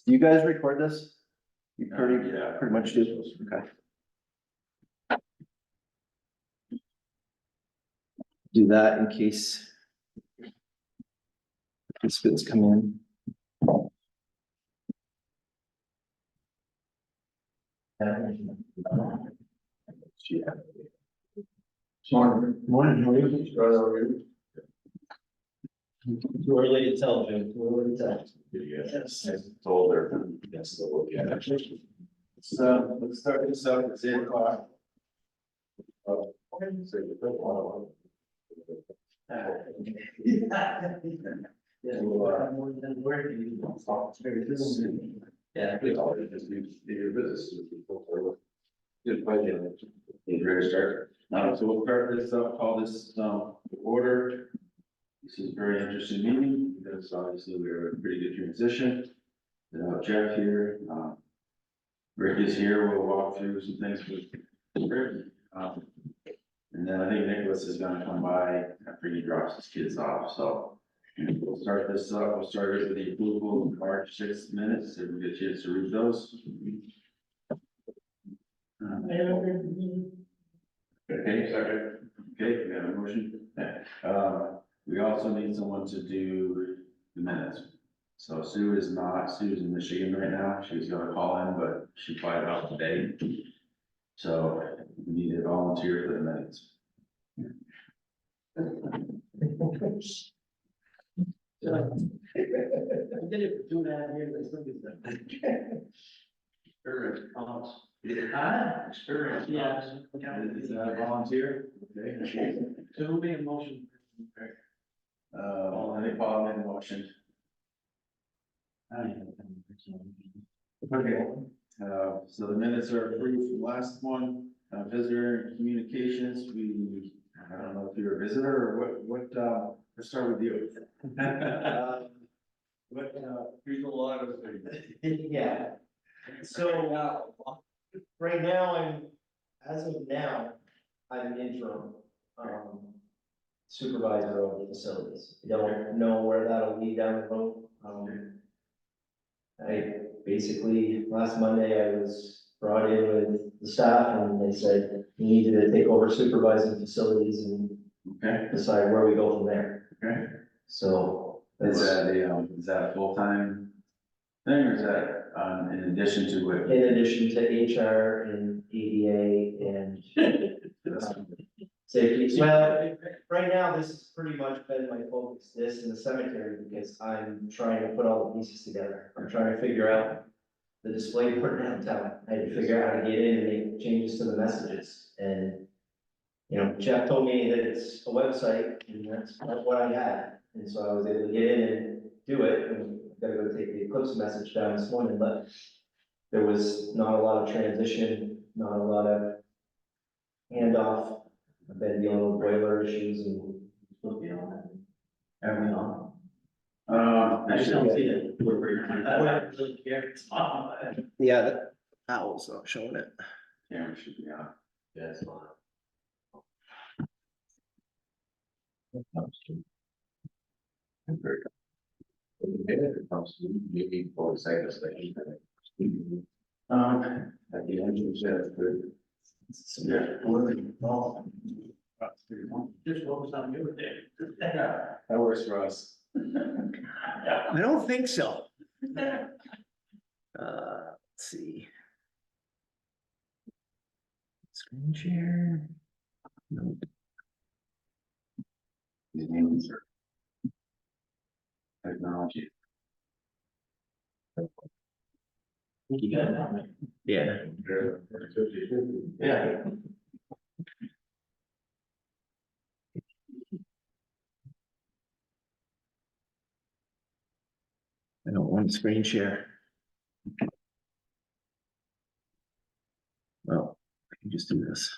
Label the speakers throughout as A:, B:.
A: Do you guys record this? You pretty,
B: Yeah.
A: pretty much do, okay. Do that in case participants come in.
B: Morning, how are you?
A: Too early to tell, Jim, too early to tell.
B: Yes, I told her. Yes, so, yeah.
A: So let's start this up at 8:00.
B: Oh, okay, so you put one
A: Yeah.
B: We already just do your business. Good question. You ready to start? So we'll start this up, call this, order. This is a very interesting meeting because obviously we're a pretty good transition. Jeff here, Rick is here. We'll walk through some things with Rick. And then I think Nicholas is gonna come by after he drops his kids off, so. We'll start this up. We'll start it with the approval of March 6th minutes. If we get a chance to read those. Okay, second. Okay, we have a motion. We also need someone to do the minutes. So Sue's in Michigan right now. She's gonna call in, but she flies out today. So we need a volunteer for the minutes.
A: I did it for 2.5 years, I still get that.
B: Experience.
A: Yeah.
B: Is that a volunteer? Okay.
A: So who made a motion?
B: I think Paul made a motion. Okay, so the minutes are approved from last one, visitor communications, I don't know if you're a visitor or let's start with you. Here's a lot of things.
C: Yeah, so, right now, as of now, I'm an interim, supervisor of the facilities. I don't know where that'll lead down the road. I basically, last Monday, I was brought in with the staff and they said, you need to take over supervising facilities and
B: Okay,
C: decide where we go from there.
B: okay.
C: So,
B: Is
C: that's
B: that a full-time thing or is that, in addition to what?
C: in addition to HR and ADA and safety. Well, right now, this has pretty much been my focus, this and the cemetery, because I'm trying to put all the pieces together. I'm trying to figure out the display board downtown. I had to figure out how to get in and make changes to the messages. And, you know, Jeff told me that it's a website and that's not what I had. And so I was able to get in and do it. And I gotta go take the Eclipse message down this morning, but there was not a lot of transition, not a lot of handoff. I've been dealing with boiler issues and, you know, everything on.
B: I
A: just don't see it. Yeah, that owl's not showing it.
B: Camera should be on.
C: Yes.
B: Maybe for the sake of saying. At the end, you said, good. Yeah.
A: Just focus on your day.
B: That works for us.
A: I don't think so. Let's see. Screen share. Nope.
B: These names are. Technology.
A: You got it. Yeah.
B: Yeah.
A: I don't want screen share. Well, I can just do this.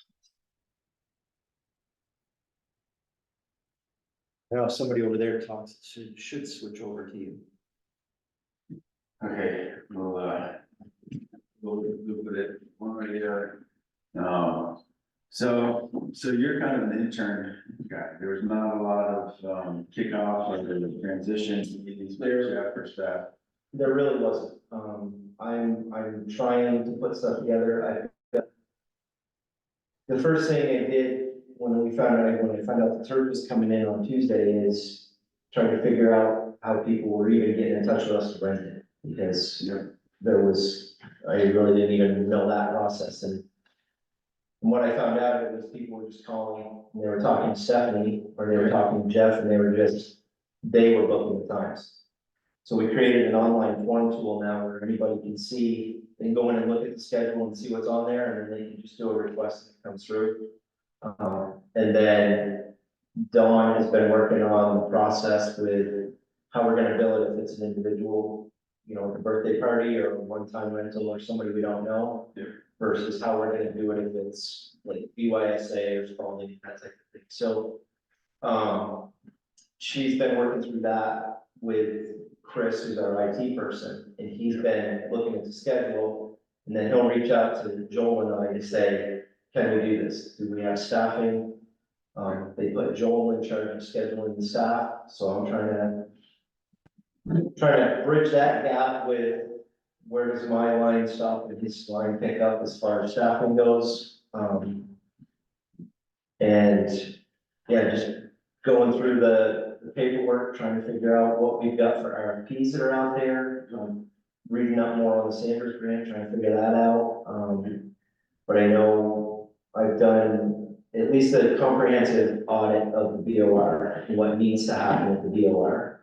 A: Now, if somebody over there talks, it should switch over to you.
B: Okay, we'll put it one right here. So you're kind of an intern guy. There was not a lot of kickoff or the transition meetings with Jeff or staff.
C: There really wasn't. I'm trying to put stuff together. The first thing I did when I found out the turf was coming in on Tuesday is trying to figure out how people were even getting in touch with us to rent it. Because I really didn't even know that process. And from what I found out, it was people were just calling, and they were talking to Stephanie, or they were talking to Jeff, and they were booking the times. So we created an online form tool now where anybody can see, they can go in and look at the schedule and see what's on there, and then they can just do a request that comes through. And then Dawn has been working on the process with how we're gonna bill it if it's an individual, like a birthday party or a one-time rental or somebody we don't know.
B: Yeah.
C: Versus how we're gonna do it if it's like BYSA or spalding, that type of thing. So, she's been working through that with Chris, who's our IT person, and he's been looking at the schedule. And then he'll reach out to Joel and I to say, can we do this? Do we have staffing? They put Joel in charge of scheduling the staff, so I'm trying to bridge that gap with where does my line stop and his line pick up as far as staffing goes. And yeah, just going through the paperwork, trying to figure out what we've got for RFPs that are out there. Reading up more on the Sanders grant, trying to figure that out. But I know I've done at least a comprehensive audit of the BOR and what needs to happen at the BOR.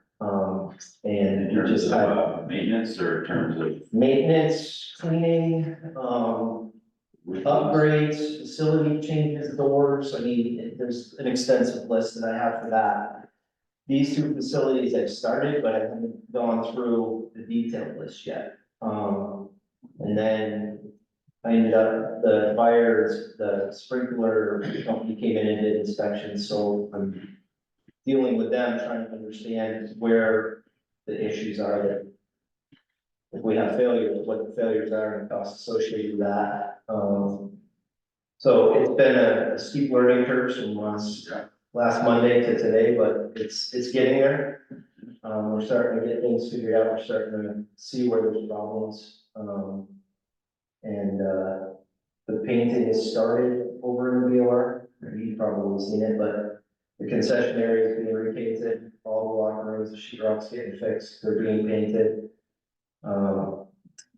C: And
B: In
C: we just
B: terms
C: had
B: of maintenance or in terms of
C: maintenance, cleaning, upgrades, facility changes, doors. I mean, there's an extensive list that I have for that. These two facilities I've started, but I haven't gone through the detailed list yet. And then I ended up, the sprinkler company came in and did inspections, so I'm dealing with them, trying to understand where the issues are that if we have failures, what the failures are and costs associated with that. So it's been a steep learning curve from last Monday to today, but it's getting there. We're starting to get things figured out. We're starting to see where there's problems. And the painting is started over in the BOR. You've probably seen it, but the concession area is being repainted. All the locker rooms, the sheetrock's getting fixed. They're being painted.
A: Well,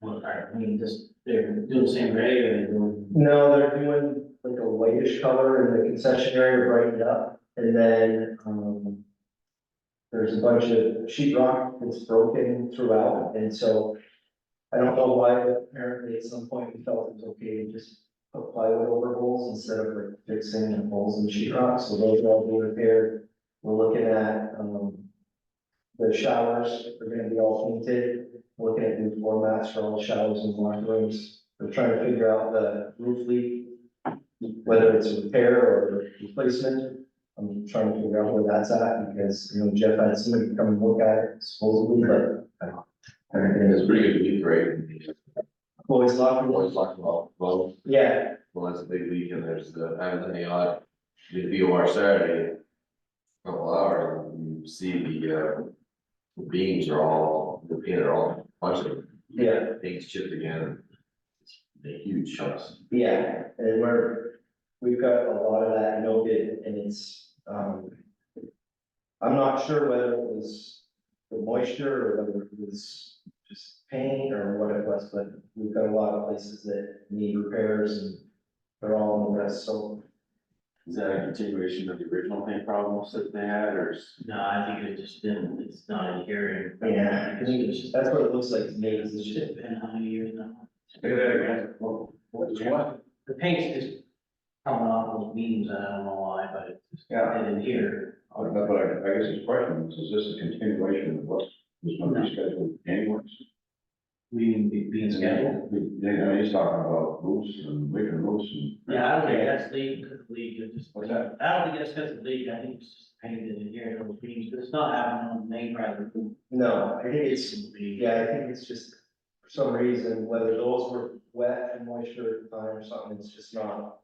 A: I mean, they're doing the same grade or they're doing.
C: No, they're doing like a whitish color in the concession area to brighten it up, and then, there's a bunch of sheetrock that's broken throughout, and so I don't know why, but apparently at some point we felt it was okay to just put plywood over holes instead of like fixing the holes in the sheetrock, so those are all being repaired. We're looking at, the showers are gonna be all painted, looking at new floor mats for all the showers and locker rooms. We're trying to figure out the roof leak, whether it's a repair or replacement. I'm trying to figure out where that's at, because, Jeff had somebody come and look at it supposedly, but I don't.
B: it's pretty good leak rate.
C: Boys locker room.
B: Always talking about,
C: Yeah,
B: well, that's a big leak and there's I was in the odd, did the BOR Saturday. Couple hours, and you see the beams are all, the paint are all, a bunch of
C: yeah,
B: paint's chipped again. The huge chunks.
C: yeah, and we've got a lot of that noted, and it's, I'm not sure whether it was the moisture or whether it was just paint or what it was, but we've got a lot of places that need repairs and they're all in the rest, so.
B: Is that a continuation of the original paint problems that they had, or?
A: No, I think it just didn't, it's not adhering.
C: Yeah,
A: I think it's just,
C: that's what it looks like to me, is
A: it's
C: it's
A: just
C: just,
A: been how many years now?
B: Say that again. What?
A: The paint's just coming off those beams, I don't know why, but it's just,
D: Yeah.
A: it in here.
D: But I guess his question is this a continuation of what was going to be scheduled anyways?
A: Being scheduled.
D: He's talking about roofs and leaking roofs and.
A: Yeah, I don't think that's leak, because the leak, it just.
D: What's that?
A: I don't think that's because of the leak, I think it's just painted in here, those beams, but it's not happening on the main part of the roof.
C: no, I think it's,
A: Beams.
C: yeah, I think it's just, for some reason, whether those were wet and moisture at the time or something, it's just not.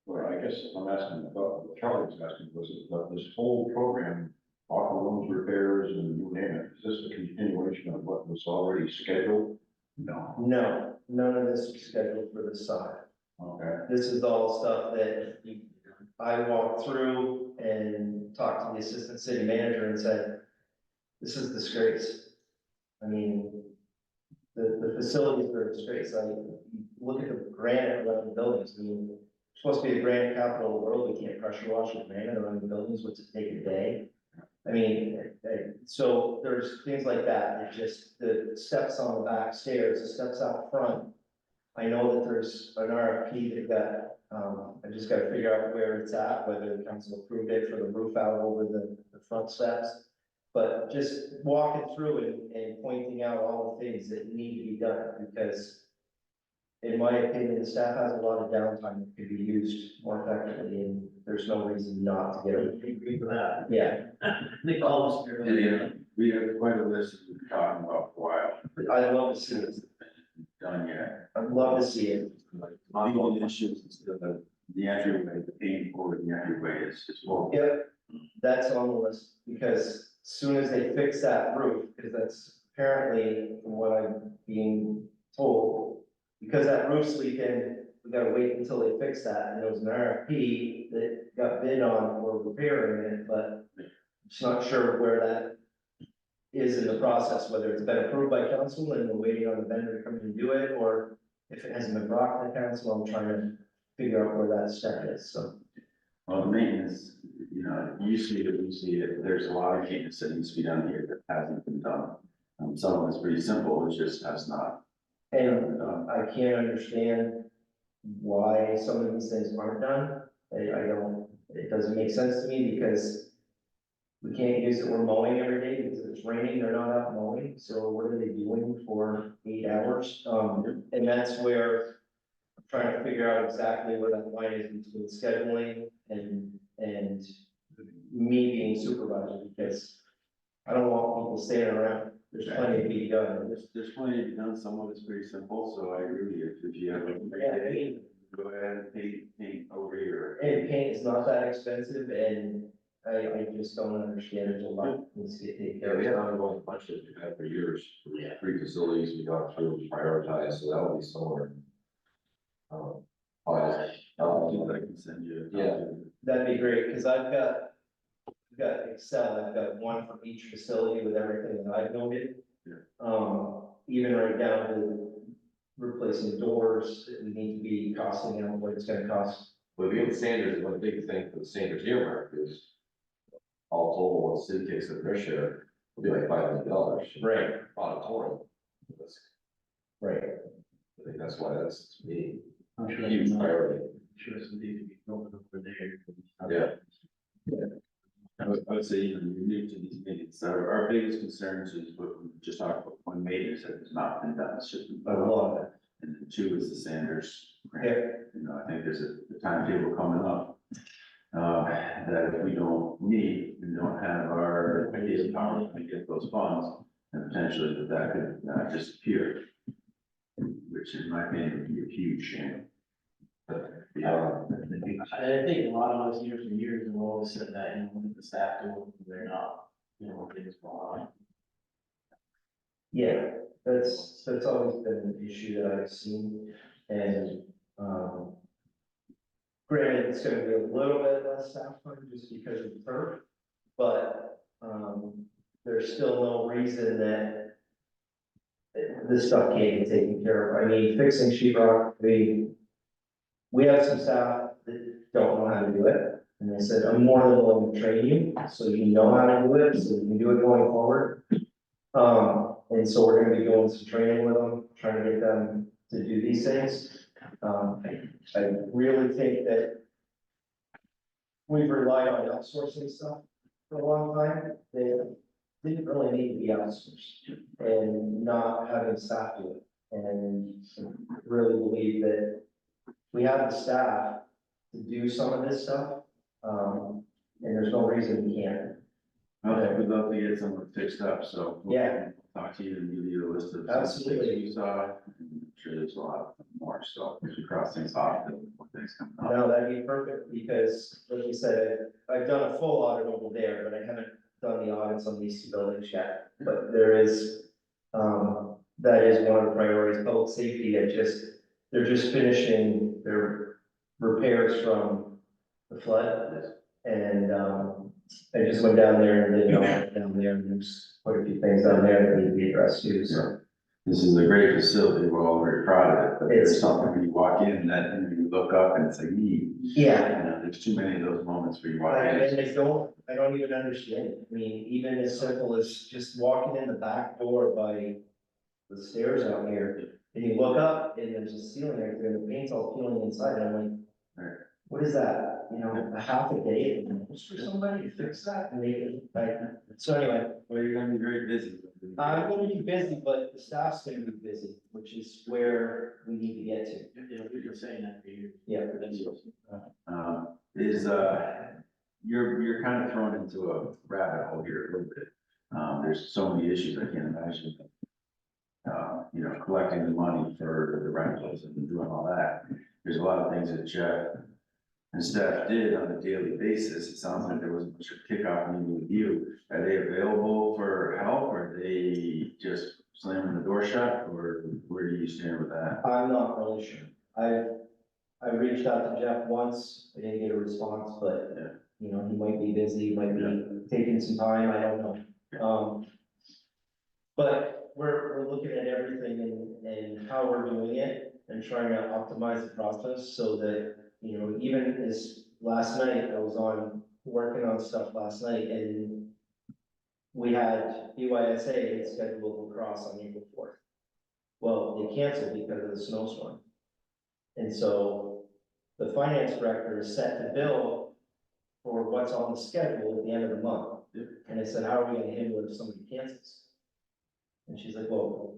D: Well, I guess I'm asking about, what Kelly was asking was that this whole program locker rooms repairs and you name it, is this a continuation of what was already scheduled? No.
C: No, none of this is scheduled for this side.
D: Okay,
C: This is all stuff that I walked through and talked to the assistant city manager and said, this is disgrace. I mean, the facilities are a disgrace. I mean, look at the granite around the buildings. I mean, it's supposed to be the granite capital of the world. We can't pressure wash with granite around the buildings. What's it take a day? I mean, so there's things like that. It just, the steps on the back stairs, the steps out front. I know that there's an RFP that got, I just gotta figure out where it's at, whether the council approved it for the roof out over the front steps. But just walking through and pointing out all the things that need to be done, because in my opinion, the staff has a lot of downtime that could be used more effectively, and there's no reason not to get
A: I
C: it.
A: agree with that.
C: Yeah,
A: I think all of us.
B: And, we have quite a list that we've been talking about for a while.
C: I'd love to see it.
B: Hasn't been done yet.
C: I'd love to see it.
B: Legal issues, the entryway, the paint over the entryway is horrible.
C: Yep, that's on the list, because as soon as they fix that roof, because that's apparently, from what I'm being told, because that roof's leaking, we gotta wait until they fix that, and there was an RFP that got bid on for repairing it, but I'm just not sure where that is in the process, whether it's been approved by council and we're waiting on the vendor to come in and do it, or if it hasn't been brought to the council, I'm trying to figure out where that step is, so.
B: Well, the maintenance, you know, you see it, we see it, there's a lot of maintenance that needs to be done here that hasn't been done. Some of it's pretty simple, it just has not.
C: And I can't understand why some of these things aren't done. I don't, it doesn't make sense to me because we can't use it, we're mowing every day because it's raining, they're not out mowing, so what are they doing for 8 hours? And that's where I'm trying to figure out exactly where that line is between scheduling and me being supervisor, because I don't want people standing around. There's plenty to be done.
B: There's plenty to be done, some of it's pretty simple, so I agree with you, if you have a great day, go ahead and paint over here.
C: And paint is not that expensive, and I just don't understand it a lot. Needs to get taken
D: yeah,
C: care
D: we
C: of.
D: had ongoing budget we've had for years,
A: Yeah.
D: 3 facilities we got through, prioritized, so that'll be somewhere. Files.
B: I can send you.
D: Yeah.
C: That'd be great, because I've got Excel, I've got one for each facility with everything that I've noted.
B: Yeah.
C: Even right down to replacing doors, that we need to be costing out what it's gonna cost.
D: But being Sanders, one big thing for the Sanders earmark is all total, what the city takes of their share, will be like $500.
C: Right.
D: Auditorium. That's,
C: Right.
D: I think that's why that's, to me,
A: I'm sure
D: a huge
A: that's
D: priority.
A: sure some need to be built over there.
D: Yeah.
B: I would say, you know, you're new to these meetings, our biggest concerns is what we just talked about, one maintenance that has not been done, it's just been.
C: I love it.
B: And then 2 is the Sanders grant.
C: Yeah.
B: You know, I think there's a timetable coming up. That if we don't meet and don't have our ideas power to get those funds, then potentially that could disappear. Which in my opinion would be a huge shame. But, yeah,
A: I think a lot of us years and years have always said that, you know, when the staff do it, they're not, you know, things going on.
C: Yeah, that's always been an issue that I've seen, and, granted, it's gonna be a little bit less staff time just because of the turf, but, there's still no reason that this stuff can't get taken care of. I mean, fixing sheetrock, we have some staff that don't know how to do it, and they said, I'm more than willing to train you, so you know how to do it, so you can do it going forward. And so we're gonna be doing some training with them, trying to get them to do these things. I really think that we've relied on outsourcing stuff for a long time. They didn't really need to be outsourced and not having staff do it. And really believe that we have the staff to do some of this stuff. And there's no reason we can't.
B: well, we'd love to get someone fixed up, so.
C: Yeah.
B: Talk to you and give you a list of.
C: Absolutely.
B: things you saw, and I'm sure there's a lot more, so as we cross things off, and more things come up.
C: No, that'd be perfect, because like you said, I've done a full audit over there, but I haven't done the audits on these two buildings yet, but there is, that is one of the priorities, public safety, they're just finishing their repairs from the flood. And, I just went down there and did, down there, and there's quite a few things down there that need to be addressed too, so.
B: This is a great facility, we're all very proud of it, but there's
C: It's-
B: something when you walk in that you look up and it's like,
C: Yeah.
B: there's too many of those moments where you walk
C: And
B: in.
C: I don't even understand it. I mean, even as simple as just walking in the back door by the stairs out here, and you look up and there's a ceiling right there, and the paint's all peeling inside, and I'm like,
B: Right.
C: what is that? You know, a half a day for somebody to fix that, and they, like, so anyway,
B: Well, you're gonna be very busy.
C: I'm gonna be busy, but the staff's gonna be busy, which is where we need to get to.
A: We've been saying that for years.
C: Yeah.
B: You're kind of thrown into a rabbit hole here a little bit. There's so many issues I can't imagine. Collecting the money for the rentals and doing all that. There's a lot of things that Jeff and staff did on a daily basis. It sounds like there wasn't much of a kickoff meeting with you. Are they available for help? Or are they just slamming the door shut? Or where do you stand with that?
C: I'm not really sure. I reached out to Jeff once, I didn't get a response, but, he might be busy, might be taking some time, I don't know. But we're looking at everything and how we're doing it and trying to optimize the process so that, even as last night, I was working on stuff last night and we had BYSA had scheduled lacrosse on April 4th. Well, they canceled because of the snowstorm. And so the finance director is set to bill for what's on the schedule at the end of the month. And I said, how are we gonna handle it if somebody cancels? And she's like, well,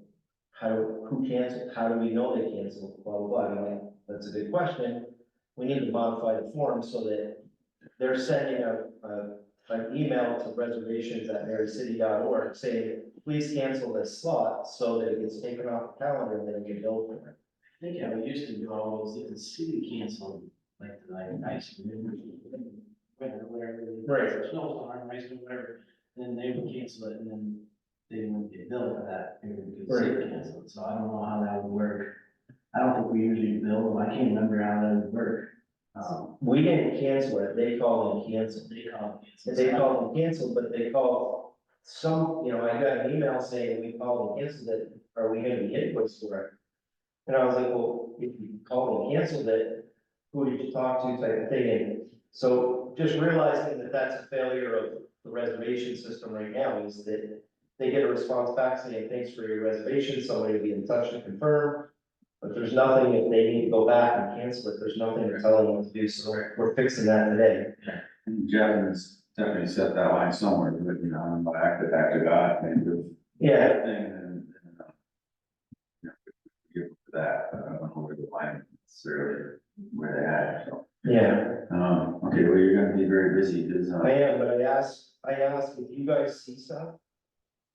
C: who canceled? How do we know they canceled? Blah, blah, blah. And I'm like, that's a good question. We need to modify the form so that they're sending an email to reservations@marycity.org saying, please cancel this slot so that it gets taken off the calendar and then it get billed for it.
A: I think how we used to do all those, if the city canceled, like, ice, whatever.
C: Right.
A: Snowstorm, ice, whatever, then they would cancel it, and then they wouldn't get billed for that, period because the city canceled it, so I don't know how that would work. I don't think we usually bill them, I can't remember how that would work.
C: We didn't cancel it, they called and canceled.
A: They call it.
C: They called and canceled, but they called I got an email saying we called and canceled it, are we gonna be invoiced for it? And I was like, well, if you called and canceled it, who did you talk to type of thing, and so just realizing that that's a failure of the reservation system right now is that they get a response back saying, thanks for your reservation, somebody will be in touch to confirm. But there's nothing, if they need to go back and cancel it, there's nothing to tell them what to do, so we're fixing that today.
B: Jeff has definitely set that line somewhere, but I'm back to God kind of
C: Yeah,
B: thing and give for that, but I don't know where the line necessarily where they had, so.
C: yeah,
B: Okay, well, you're gonna be very busy, because,
C: I am, but I asked if you guys see stuff,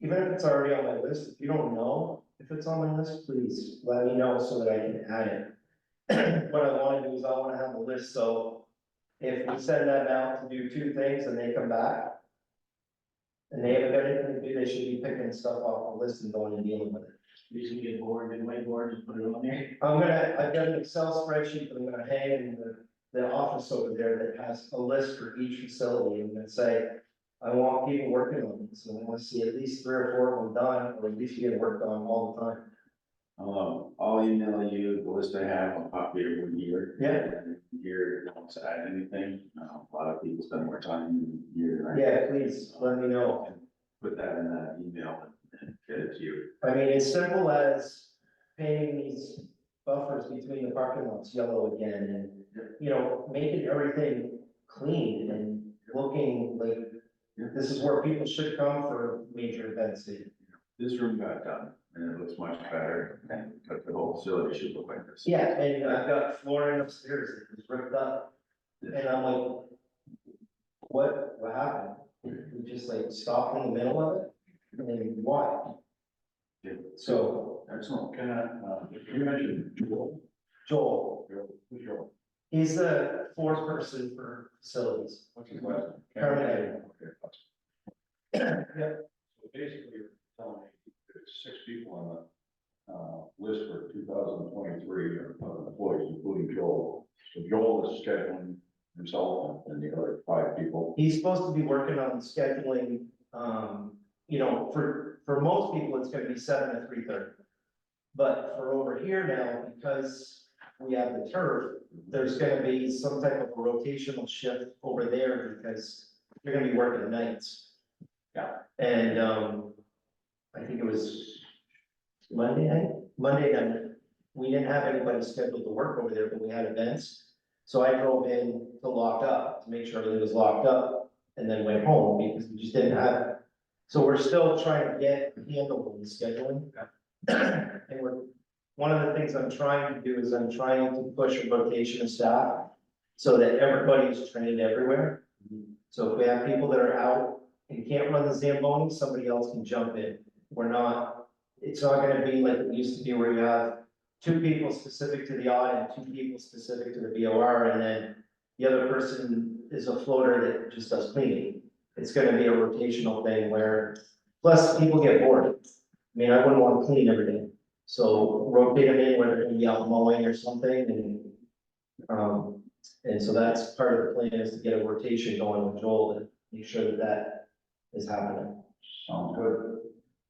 C: even if it's already on my list, if you don't know if it's on my list, please let me know so that I can add it. What I wanna do is I wanna have a list, so if we send them out to do two things and they come back and they haven't got anything to do, they should be picking stuff off the list and going and dealing with it.
A: You just get bored, and whiteboard, just put it on there.
C: I've got an Excel spreadsheet that I'm gonna hang in the office over there that has a list for each facility and then say, I want people working on this, and I wanna see at least 3 or 4 of them done, or at least getting worked on all the time.
B: I'll email you the list I have, I'll copy every year.
C: Yeah.
B: And here, don't to add anything, a lot of people spend more time in here than I.
C: Yeah, please, let me know.
B: And put that in that email and get it to you.
C: I mean, as simple as painting these buffers between the parking lots yellow again, and, making everything clean and looking like this is where people should come for major events.
B: This room got done, and it looks much better, and the whole facility should look like this.
C: Yeah, and I've got flooring upstairs that was ripped up, and I'm like, what happened? We just like stopped in the middle of it, and then why?
B: Yeah.
C: So,
B: Excellent.
D: Can I, you mentioned Joel.
C: Joel,
D: Who's Joel?
C: he's the fourth person for facilities.
D: What's his last name?
C: Carmen.
D: Okay.
B: scheduling himself and the other 5 people.
C: He's supposed to be working on scheduling, you know, for most people, it's gonna be 7 to 3:30. But for over here now, because we have the turf, there's gonna be some type of a rotational shift over there because you're gonna be working nights.
B: Yeah.
C: And, I think it was Monday night, we didn't have anybody scheduled to work over there, but we had events. So I drove in to lock up, to make sure everything was locked up, and then went home because we just didn't have. So we're still trying to get a handle on the scheduling. And one of the things I'm trying to do is I'm trying to push a rotation of staff so that everybody's trained everywhere. So if we have people that are out and can't run the Zamboni, somebody else can jump in. It's not gonna be like it used to be where you have 2 people specific to the audit, 2 people specific to the BOR, and then the other person is a floater that just does cleaning. It's gonna be a rotational thing where, plus people get bored. I mean, I wouldn't want to clean every day, so rotate them in when they're gonna be out mowing or something, and so that's part of the plan is to get a rotation going with Joel to make sure that that is happening.
B: Sounds good.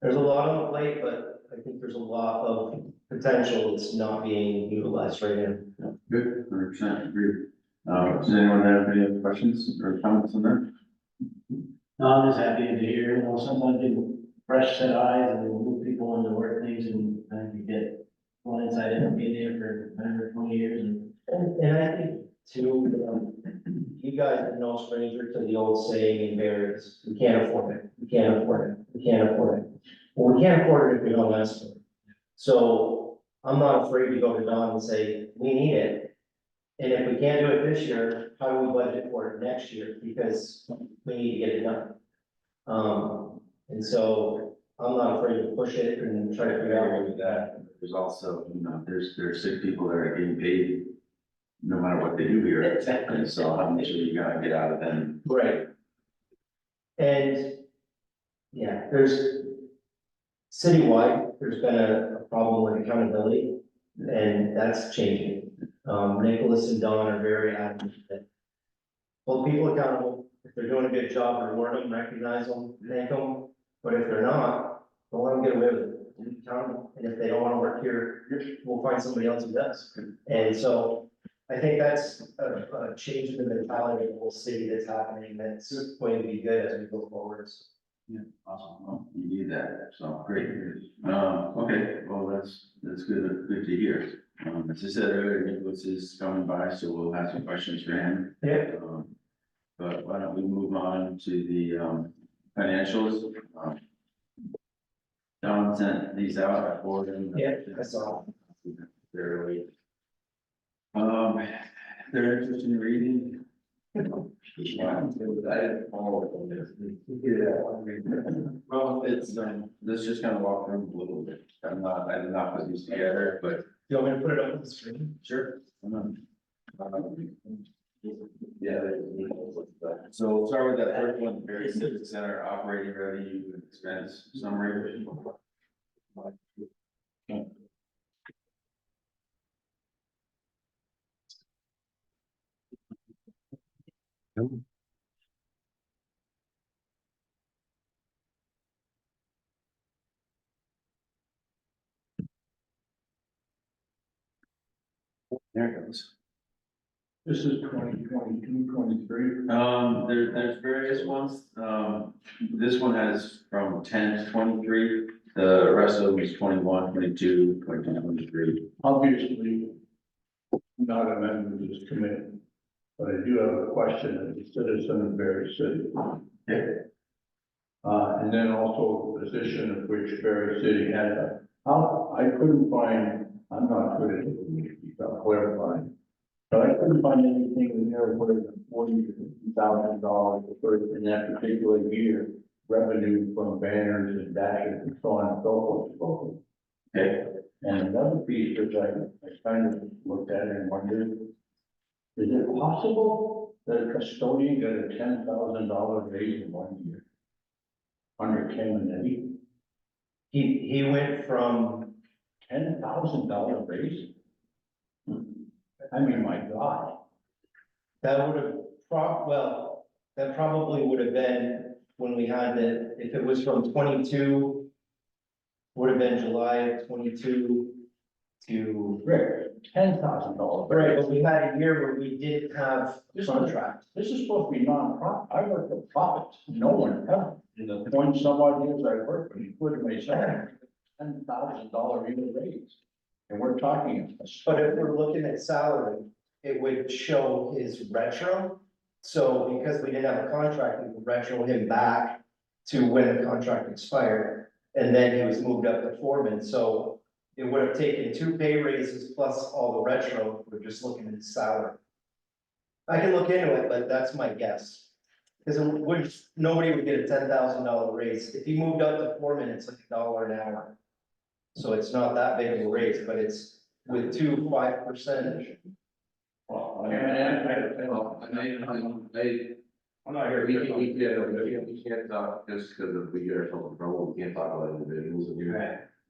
C: There's a lot on the plate, but I think there's a lot of potential that's not being utilized right now.
B: Good, 100% agree. Does anyone have any other questions or comments on that?
A: No, I'm just happy to hear, you know, sometimes people fresh set eyes and move people into work things and I think you get one inside in being there for 10 or 20 years and.
C: And I think too, you guys are no stranger to the old saying in Barre, we can't afford it, we can't afford it, we can't afford it. Well, we can't afford it if we don't ask for it. So I'm not afraid to go to Don and say, we need it. And if we can't do it this year, how do we budget for it next year? Because we need to get it done. And so I'm not afraid to push it and try to figure out what we got.
B: There's also, you know, there's 6 people that are getting paid no matter what they do here.
C: Exactly.
B: And so how much are you gonna get out of them?
C: Right. And, yeah, there's citywide, there's been a problem with accountability, and that's changing. Nicholas and Don are very adamant that hold people accountable. If they're doing a good job, reward them, recognize them, thank them. But if they're not, don't let them get away with it. Be accountable. And if they don't wanna work here, we'll find somebody else who does. And so I think that's a change in the mentality of the whole city that's happening, that's going to be good as we go forward.
B: Yeah, awesome. Well, you need that, so great. Okay, well, that's good to hear. As I said earlier, Nicholas is coming by, so we'll have some questions for him.
C: Yeah.
B: But why don't we move on to the financials? Don sent these out at board and.
C: Yeah, I saw.
B: They're late. They're interested in reading. Well, it's, let's just kind of walk through a little bit. I did not put these together, but.
C: Do you want me to put it up on the screen?
B: Sure. Yeah. So we'll start with that first one, very civic center operating revenue and expense summary. There it goes.
E: This is 2022, 23.
B: There's various ones. This one has from 10 to 23. The rest of them is 21, 22, 22, 23.
E: Obviously, not a member of this committee, but I do have a question as a citizen of Barre City.
B: Okay.
E: And then also the position of which Barre City has I couldn't find, I'm not good at it, without clarifying. But I couldn't find anything in there where the $40,000 for in that particular year, revenue from banners and dashes and so on and so forth.
B: Okay.
E: And another piece which I kind of looked at and wondered, is it possible that a custodian got a $10,000 raise in 1 year? Under Ken and Eddie,
C: He went from,
E: $10,000 raise? I mean, my God.
C: That would have well, that probably would have been when we had the, if it was from 22. Would have been July of 22 to,
E: Rick, $10,000.
C: right, but we had a year where we didn't have contract.
E: This is supposed to be non-profit. I work for profits. No one ever. In the 20 some odd years I worked, but including myself, $10,000 year raise. And we're talking.
C: But if we're looking at salary, it would show his retro. So because we didn't have a contract, we could retro him back to when the contract expired. And then he was moved up to foreman, so it would have taken 2 pay raises plus all the retro, we're just looking at his salary. I can look into it, but that's my guess. Because it would, nobody would get a $10,000 raise. If he moved up to foreman, it's like $1 an hour. So it's not that big of a raise, but it's with 5%.
E: Well,
D: I'm not here. We can't talk just because if we get ourselves in trouble, we can't talk about individuals and you.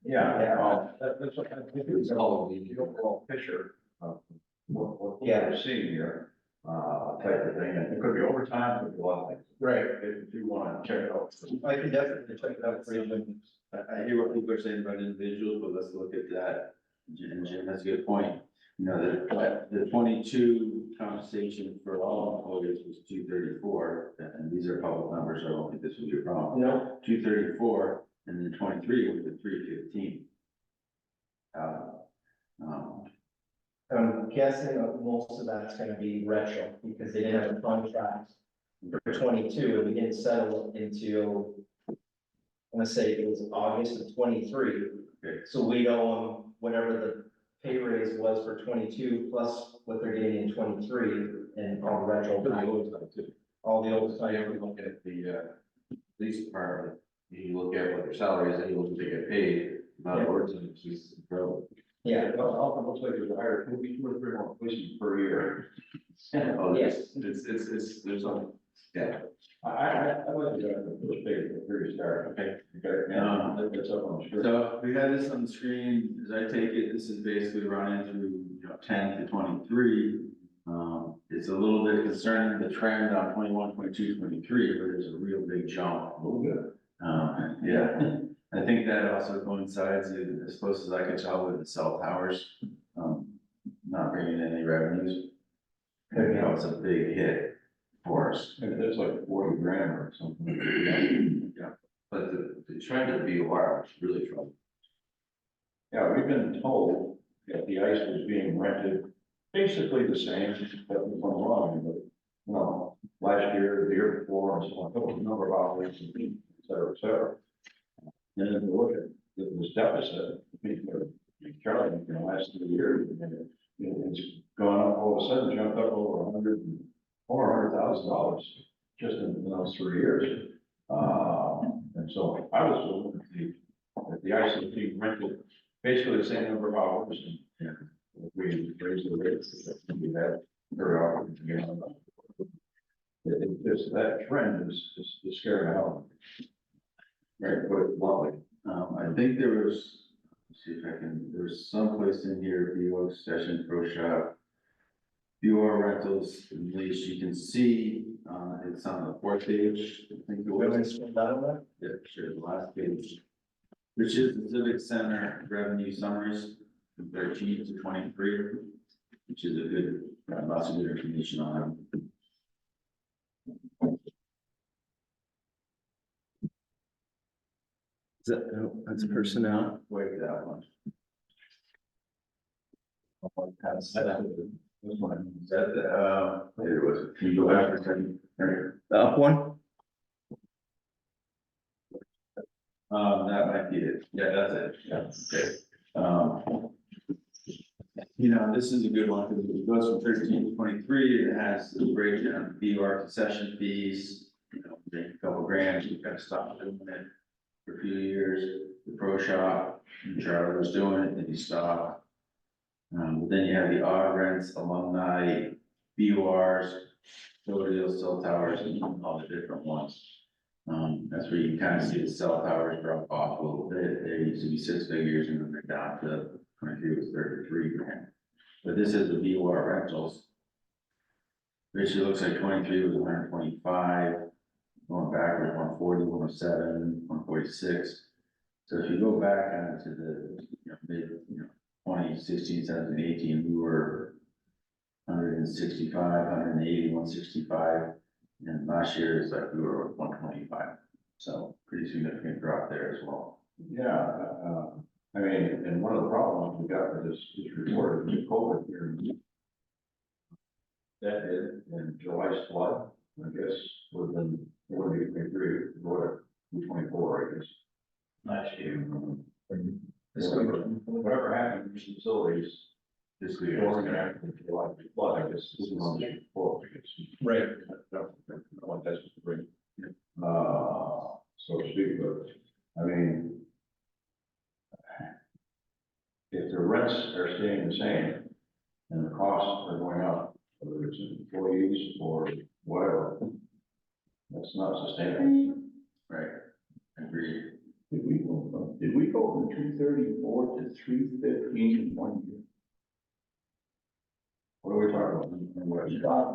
E: Yeah, that's what I think
D: It's all the
E: the overall picture of what
C: Yeah.
E: we're seeing here, type of thing. And it could be overtime, could be a lot of things.
C: Right.
E: If you want to check it out.
C: I can definitely check it out for you.
B: I hear what people are saying about individuals, but let's look at that. Jim, that's a good point. You know, the 22 compensation for all employees was 234, and these are public numbers, so I don't think this would be a problem.
C: No,
B: 234, and then 23 was the 315.
C: I'm guessing that most of that's gonna be retro, because they didn't have a contract for 22, and we didn't settle it until, I wanna say it was August of 23.
B: Okay.
C: So we owe them whatever the pay raise was for 22 plus what they're getting in 23 and all the retro. All the old
D: So you look at the police department, you look at what their salary is, and you look what they get paid, not
C: Yeah.
D: overtime, it's just incredible.
C: Yeah,
E: Well, it looks like there's a higher, it'll be 2 or 3 more policemen per year.
D: Oh,
C: Yes.
D: it's, there's some, yeah.
E: I like the first page, the very start.
B: Okay.
E: Okay, and that's up on the screen.
B: So we had this on the screen, as I take it, this is basically running through, 10 to 23. It's a little bit concerning, the trend on 21, 22, 23, where there's a real big jump.
E: Oh, good.
B: Yeah, I think that also coincides, as close as I could tell, with the cell towers, not bringing in any revenues. You know, it's a big hit for us.
E: Maybe that's like 40 grand or something.
D: But the trend of BOR is really trouble.
E: Yeah, we've been told that the ice was being rented basically the same, that was wrong, but, you know, last year, the year before, and so on, total number of hours, et cetera, et cetera. And then we look at this deficit, I mean, Charlie, in the last 2 years, and it's gone up all of a sudden, jumped up over $400,000 just in those 3 years. And so I was looking at the ice is being rented basically the same number of hours. And if we raise the rates, we have very often, you know. That trend is scary out.
D: Right, put it bluntly.
B: I think there was, let's see if I can, there's someplace in here, BO session, pro shop. BOR rentals, at least you can see, it's on the 4th page, I think it was. Yeah, sure, the last page. Which is the Civic Center revenue summaries from 13 to 23, which is a good, lots of good information on them. Is that, that's personnel?
E: Wait, that one. This one.
B: Is that the, there it was, can you go back for a second? There. The up one? That might be it, yeah, that's it, yeah, okay. You know, this is a good one, because it goes from 13 to 23, it has the breakdown of BR concession fees, you know, make a couple grand, you've got to stop doing it for a few years, the pro shop, Charlie was doing it, then he stopped. But then you have the odd rents, alumni, BORs, deals, cell towers, and all the different ones. That's where you can kind of see the cell towers drop off a little bit. They used to be 6 figures and then they're down to 23 was 33 grand. But this is the BOR rentals. Which it looks like 23 was 125, going backward, 140, 107, 146. So if you go back to the, mid, 2016, 17, 18, we were 165, 180, 165. And last year is like we were 125. So pretty significant drop there as well.
E: Yeah, I mean, and one of the problems we got with this report is COVID here. That did, and July's flood, I guess, would have been, it would be 23, or 24, I guess.
A: Last year.
E: Whatever happened to these facilities,
B: This
E: the
B: year.
E: Oregon after the July flood, I guess, this is on the report, I guess.
C: Right.
E: I want that's to bring, so to speak, but, I mean, if the rents are staying the same and the costs are going up, whether it's employees or whatever, that's not sustainable.
B: Right. Agreed.
E: Did we go from 234 to 315 in 1 year? What are we talking about? What is that?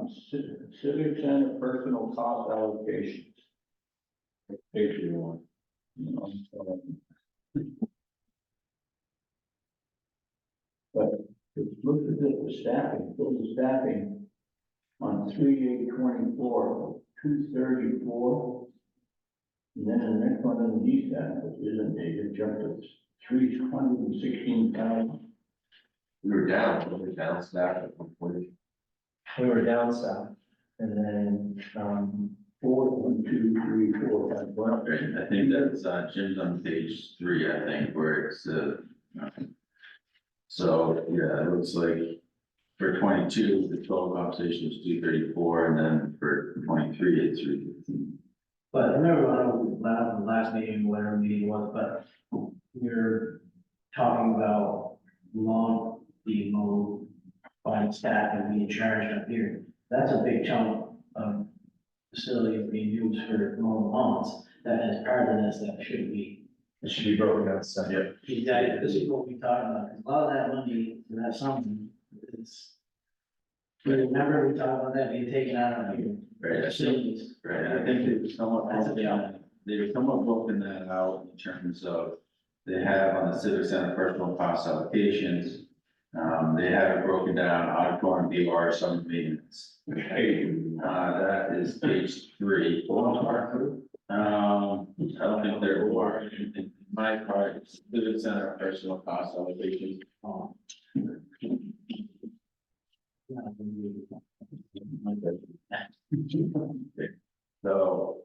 E: Civic center personal cost allocations. Page you want. But look at the staffing, the staffing on 3/8/24, 234. And then the next one underneath that, which isn't dated, jumped to 316,000.
D: We were down staff at 140.
C: We were down south, and then,
E: 1, 2, 3, 4, 5, 1.
B: Right, I think that's, Jim's on page 3, I think, where it's, so, yeah, it looks like for 22, the total compensation was 234, and then for 23, it's 315.
A: But I remember when I was the last meeting, whatever meeting it was, but you're talking about lawn being mowed by staff and being charged up here. That's a big chunk of facilities being used for mowing lawns. That is part of this that should be.
C: it should be broken out separate.
A: Exactly, this is what we talked about, 'cause a lot of that money, for that something, is. Remember, we talked about that being taken out of here.
B: Right,
A: Facilities.
B: right, I think they were somewhat,
A: That's a job.
B: they were somewhat broken that out in terms of, they have on the civic center personal cost allocations. They have it broken down, auditorium, BR, summer maintenance. That is page 3. I don't think there were, in my part, it's civic center personal cost allocations. So,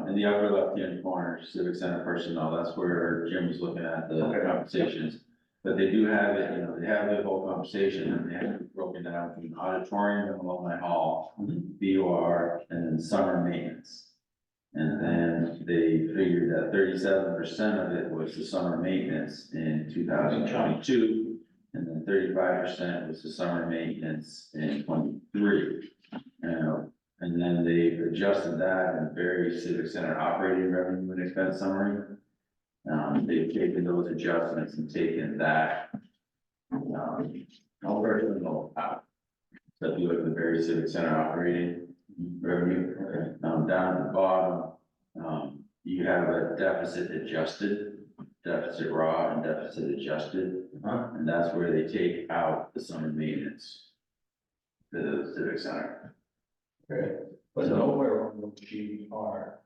B: in the upper left-hand corner, civic center personnel, that's where Jim was looking at the compensations. But they do have it, they have the whole compensation, and they have it broken down between auditorium and alumni hall, BOR, and then summer maintenance. And then they figured that 37% of it was the summer maintenance in 2022, and then 35% was the summer maintenance in 23. And then they adjusted that in various civic center operating revenue and expense summary. They've taken those adjustments and taken that, all personal out. So if you look at the various civic center operating revenue, down at the bottom, you have a deficit adjusted, deficit raw and deficit adjusted. And that's where they take out the summer maintenance, the civic center.
E: Okay, but nowhere on those sheets are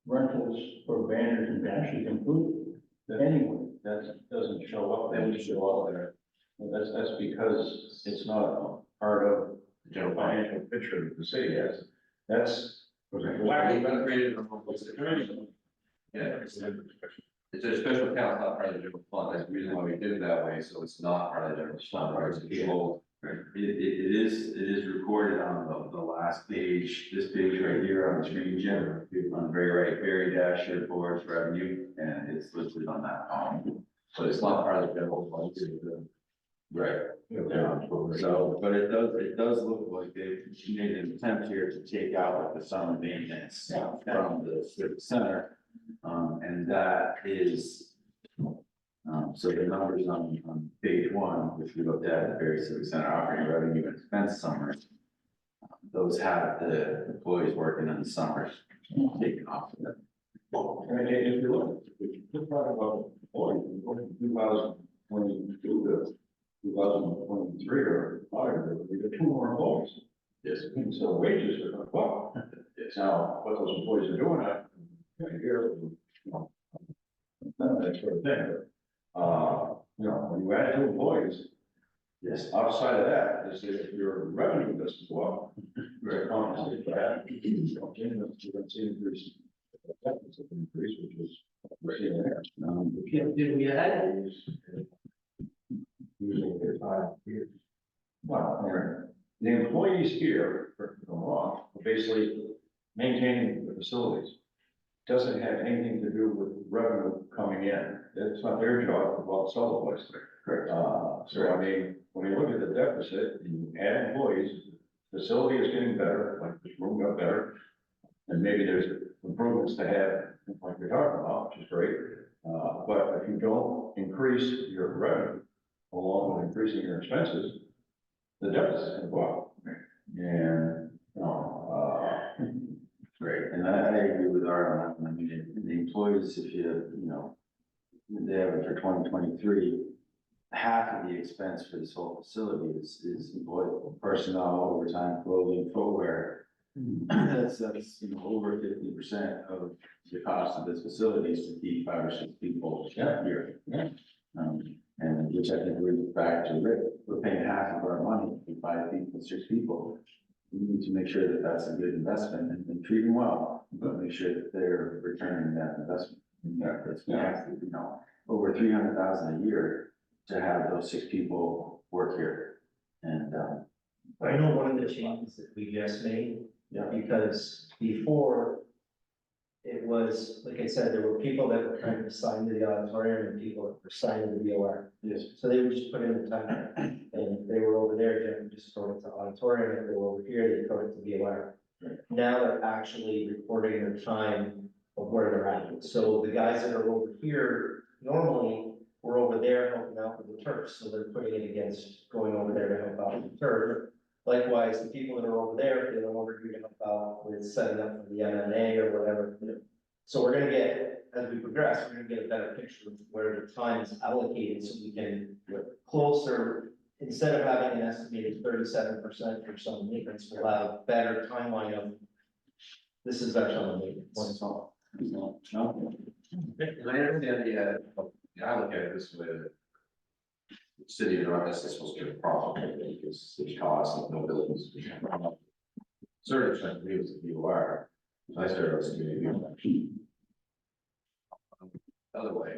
E: rentals for banners and dashes included. Anyway, that doesn't show up, they would show up there. And that's because it's not part of the general financial picture that the city has. That's.
D: Why we created what's the current? Yeah, it's a special account, not part of the general fund, that's the reason why we did it that way, so it's not part of the general fund, it's controlled.
B: It is recorded on the last page, this page right here on the screen, Jim, on the very right, Barry Dasher Board's revenue, and it's listed on that column.
D: But it's not part of the general fund, it's the.
B: Right. So, but it does look like they made an attempt here to take out the summer maintenance from the civic center. And that is, so the numbers on page 1, which we looked at, the very civic center operating revenue and expense summary. those have the employees working in the summers taken off of them.
E: And if you look, if you look about, boy, from 2022 to 2023 or whatever, we got 2 more employees.
B: Yes.
E: And so wages are going up.
B: Yes.
E: Now, what those employees are doing, I hear, you know, that sort of thing. But, you know, when you add 2 employees,
B: Yes.
E: outside of that, is if your revenue doesn't go up, you're compensate for that. You're going to see increase. Increase, which is right there.
A: Did we add?
E: Using their 5 years. Well, the employees here, for the law, are basically maintaining the facilities. Doesn't have anything to do with revenue coming in. It's not their job to go out and sell the place.
B: Correct.
E: So I mean, when you look at the deficit and you add employees, facility is getting better, like this room got better. And maybe there's improvements to have, like we're talking about, which is great. But if you don't increase your revenue along with increasing your expenses, the deficit is going to go up. And, you know,
B: Great, and I agree with Art on that. I mean, the employees, if you know, they have it for 2023, half of the expense for this whole facility is employee personnel, overtime, clothing, footwear. That's, you know, over 50% of the cost of this facility is to keep 5 or 6 people here. And which I think we're back to Rick, we're paying half of our money to 5 people, 6 people. We need to make sure that that's a good investment and treat them well, but make sure that they're returning that investment. That's, you know, over 300,000 a year to have those 6 people work here. And,
C: I know one of the changes that we just made, because before it was, like I said, there were people that were trying to sign to the auditorium and people that were signing to the BOR.
B: yes,
C: So they would just put in the time, and if they were over there, Jeff would just throw it to auditorium, if they were over here, they'd throw it to BOR.
B: Right.
C: Now they're actually recording their time of where they're at, so the guys that are over here, normally, were over there helping out with the turf, so they're putting it against going over there to help out with the turf. Likewise, the people that are over there, they don't over here to help out with setting up for the MMA or whatever. So we're gonna get, as we progress, we're gonna get a better picture of where the time is allocated, so we can closer, instead of having an estimated 37% for some maintenance, we'll have a better timeline of this is our summer maintenance.
B: no,
D: And I understand I look at it this way, that the city is not necessarily supposed to get a profit, because there's costs and no buildings. Certain extent, we as a BOR, I started as a community. Other way.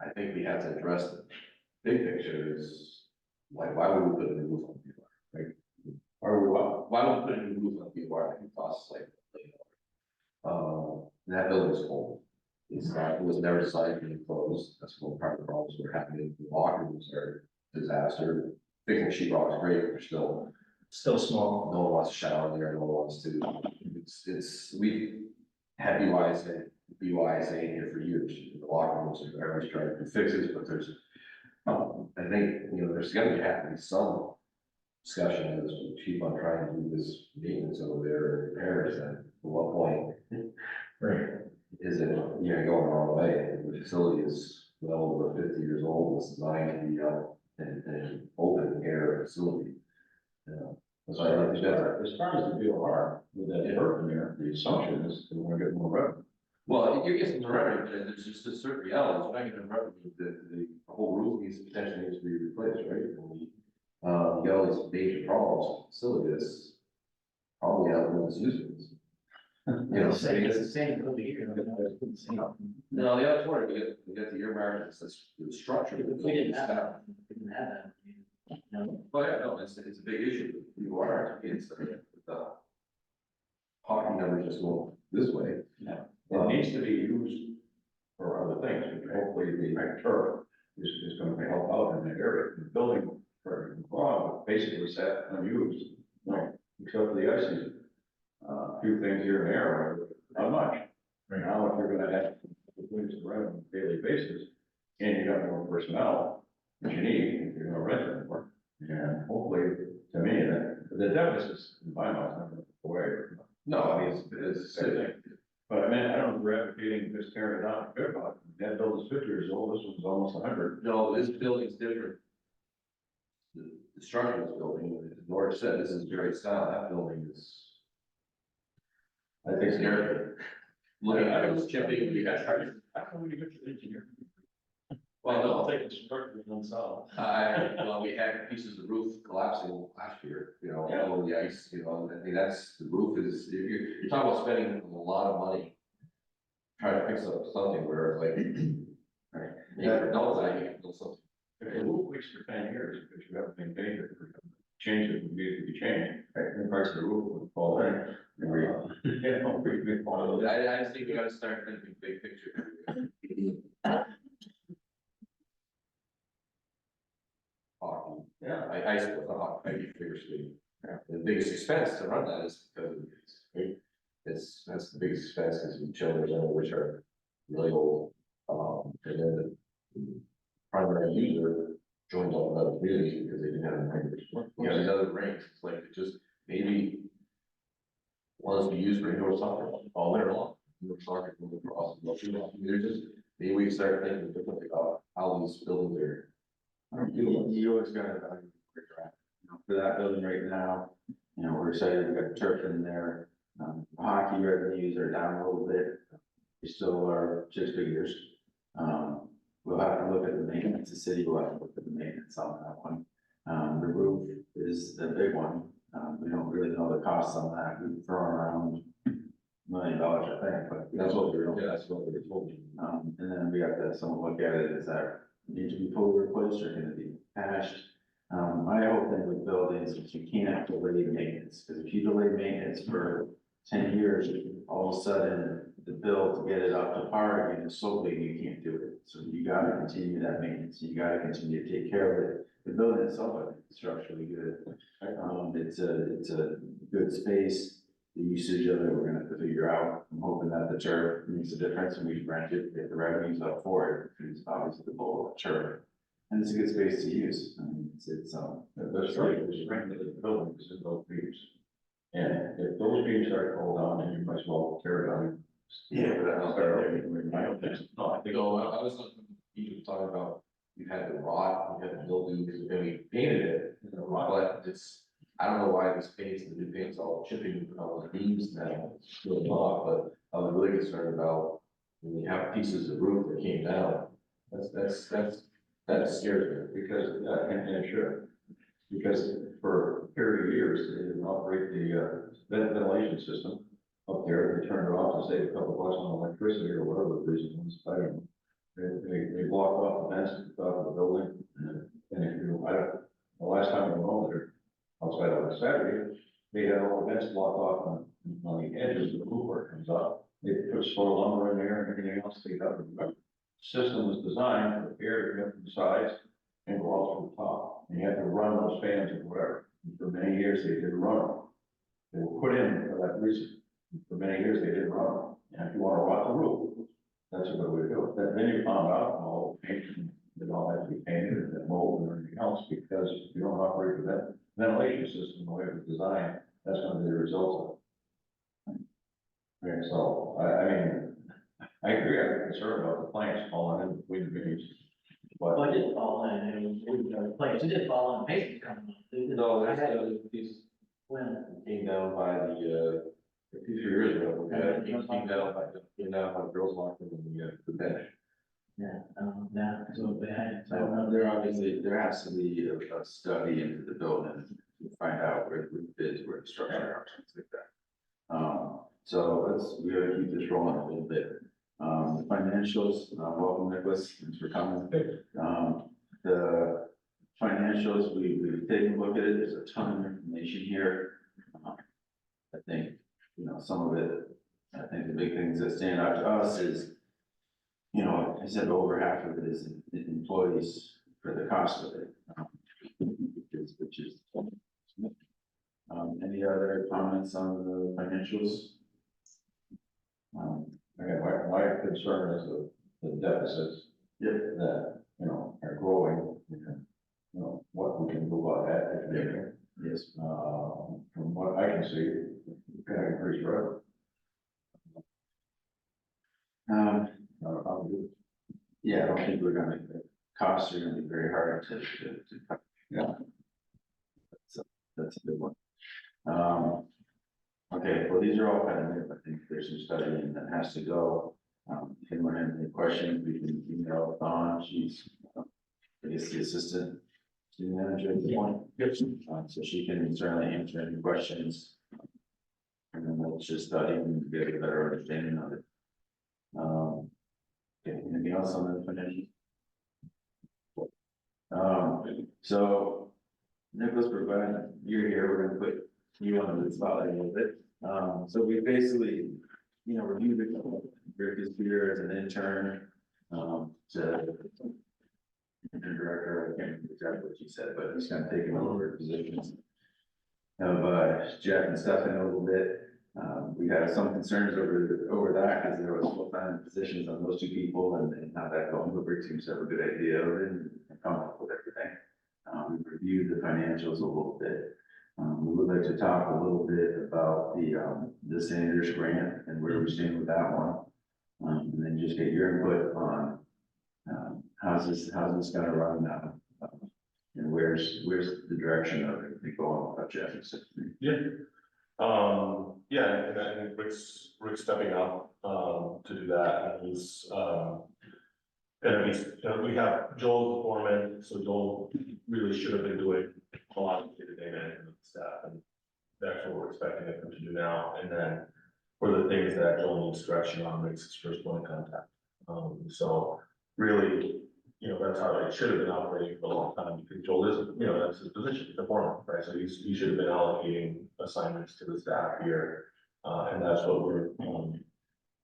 D: I think we have to address the big picture is, like, why would we put a new roof on BOR, right? Why would we put a new roof on BOR that can cost like $1 million? That building's old. It's not, it was never designed to be closed. That's one part of the problems we're having. The locker rooms are a disaster. Fixing sheetrock is great, but we're
C: Still small.
D: no one wants to shower there, no one wants to. We had BYSA here for years. The locker rooms are always trying to do fixes, but there's, I think, you know, there's gonna have to be some discussion as we keep on trying to do this maintenance over there and repairs, and at what point
C: Right.
D: is it, you know, going the wrong way? The facility is well over 50 years old. It's designed to be an open air facility. So I think that's,
E: as far as the BOR, with that burden there, the assumption is that we're gonna get more revenue.
D: well, you're getting the revenue, but there's just a certain reality. You're not getting revenue. The whole roof potentially needs to be replaced, right? You got all these major problems with the facility that's probably out of its users. You know,
A: It's the same over here.
D: no, the auditorium, we get the earmark, it's the structure.
A: If we didn't have that, we didn't have that. No.
D: Well, yeah, no, it's a big issue. You are, it's the hockey numbers just go this way.
E: It needs to be used for other things, which hopefully the turf is gonna help out in that area. The building, for basically sat unused, no, except for the ice season. A few things here and there, not much.
C: Right.
E: Now, if you're gonna have things around on a daily basis, and you got more personnel that you need, if you're gonna rent it more. And hopefully, to me, that The deficit's, in my mind, not going away.
D: No, I mean, it's,
E: But I mean, I don't know if we're advocating just tearing it down, forget about it. That building's 50 years old, this one's almost 100.
D: no, this building's different. The structure of this building, as Nora said, this is very style, that building is. I think scary. Looking at it, chipping, you got.
E: I don't know when you get to the engineer.
D: Well, no,
E: think it's structurally unsolid.
D: well, we had pieces of roof collapsing last year, you know,
E: Yeah.
D: over the ice, you know, I mean, that's, the roof is, you're talking about spending a lot of money. Trying to fix up something where like, right, maybe for double that, you can build something.
E: If the roof leaks for 10 years, because you haven't maintained it, change it would need to be changed, right? The price of the roof would fall in. Yeah, no, pretty big part of it.
D: I just think we gotta start thinking big picture. Hockey,
E: Yeah.
D: I suppose the hockey, maybe figure skating. The biggest expense to run that is because of the fees, right? That's the biggest expense is the children, which are really old. And then the primary user joins all the other communities because they didn't have neighbors. You know, these other ranks, it's like, it just maybe ones we use for indoor soccer all winter long, indoor soccer, indoor cross, there's just, maybe we start thinking differently about how these buildings are.
B: You always gotta evaluate where you're at. You know, for that building right now, you know, we're excited, we got turf in there. Hockey revenues are down a little bit. We still are 6 figures. We'll have to look at the maintenance, the city will have to look at the maintenance on that one. The roof is the big one. We don't really know the costs on that. We've thrown around $1 million, I think, but
D: That's what we're, yeah, that's what we told you.
B: and then we got to someone look at it, is that need to be fully replaced or can it be patched? My whole thing with buildings is you can't delay maintenance, because if you delay maintenance for 10 years, all of a sudden, the bill to get it up to par again is so big, you can't do it. So you gotta continue that maintenance, you gotta continue to take care of it. The building itself, I think, is structurally good. It's a good space. The usage of it, we're gonna have to figure out. I'm hoping that the turf makes a difference and we can rent it, get the revenues up for it. It's obviously the goal of turf. And it's a good space to use. I mean,
E: The structure is strength of the building is in those beams. And if those beams start to fall down, then you might as well tear it down.
D: Yeah, but
E: I'll start over. I don't think so. No, I think.
D: No, I was, you were talking about, you had the rot, you had the mildew, because we painted it, you know, but it's, I don't know why these paints, the new paint's all chipping on the beams now, it's really off, but I was really concerned about when you have pieces of roof that came down, that scares me.
E: Because, and sure, because for a period of years, they didn't operate the ventilation system up there, they turned it off to save a couple bucks on electricity or whatever the reason was, I don't know. They blocked off the vents at the top of the building, and if you, the last time I went over there, outside on a Saturday, they had all the vents blocked off on the edges of the roof where it comes up. They put store lumber in there and everything else, they got the system was designed for air to come from the sides and go out through the top. And you have to run those fans or whatever. And for many years, they didn't run them. They were put in for that reason. For many years, they didn't run them. And if you want to rot the roof, that's a good way to do it. Then you found out, all paint, it all has to be painted and mold and everything else, because if you don't operate with that ventilation system the way it was designed, that's going to be the result of it. And so, I mean, I agree, I'm concerned about the planks falling in between the beams. But
A: Well, it didn't fall in, I mean, it did fall in, paint was coming off.
D: No,
A: I
D: that's
A: had-
D: the piece
A: When,
D: came down by a few years ago, it came down by the girls' locker room, the bench.
A: yeah, so they had, so I don't know.
B: there has to be a study into the building to find out where the roof is, where the structure are, things like that. So we gotta keep this rolling a little bit. The financials, welcome Nicholas, thanks for coming. The financials, we've taken a look at it, there's a ton of information here. I think, you know, some of it, I think the big things that stand out to us is, you know, I said over half of it is employees for the cost of it. Which is. Any other comments on the financials?
E: again, my concern is the deficits that, you know, are growing. You know, what we can do about that, if anything.
B: Yes.
D: From what I can see, kind of pretty rough.
B: Yeah, I don't think we're gonna, the costs are gonna be very hard to cut.
D: Yeah.
B: That's a good one. Okay, well, these are all kind of new, I think there's some studying that has to go. If anyone has any questions, we can email Dawn, she's, I guess, the assistant student manager at the point.
E: Yep.
B: So she can certainly answer any questions. And then we'll just study and get a better understanding of it. Okay, anything else on the financial? So Nicholas, we're glad you're here. We're gonna put you on the spotlight a little bit. So we basically, reviewed Rick is here as an intern, to director, I can't remember exactly what you said, but he's kind of taking over positions of Jeff and Stefan a little bit. We had some concerns over that because there was full-time positions on those two people and how that going, but Rick seems to have a good idea of it and come up with everything. We reviewed the financials a little bit. We would like to talk a little bit about the Sanders grant and where we stand with that one. And then just get your input on how's this gonna run now? And where's the direction of it going with Jeff?
F: Yeah. Yeah, and I think Rick's stepping up, to do that, and he's, we have Joel the foreman, so Joel really should have been doing a lot of day-to-day management of the staff, and that's what we're expecting him to do now, and then for the things that Joel needs direction on, Rick's his first point of contact. So really, that's how it should have been operating for a long time, because Joel is, that's his position, he's the foreman, right? So he should have been allocating assignments to the staff here. And that's what we're,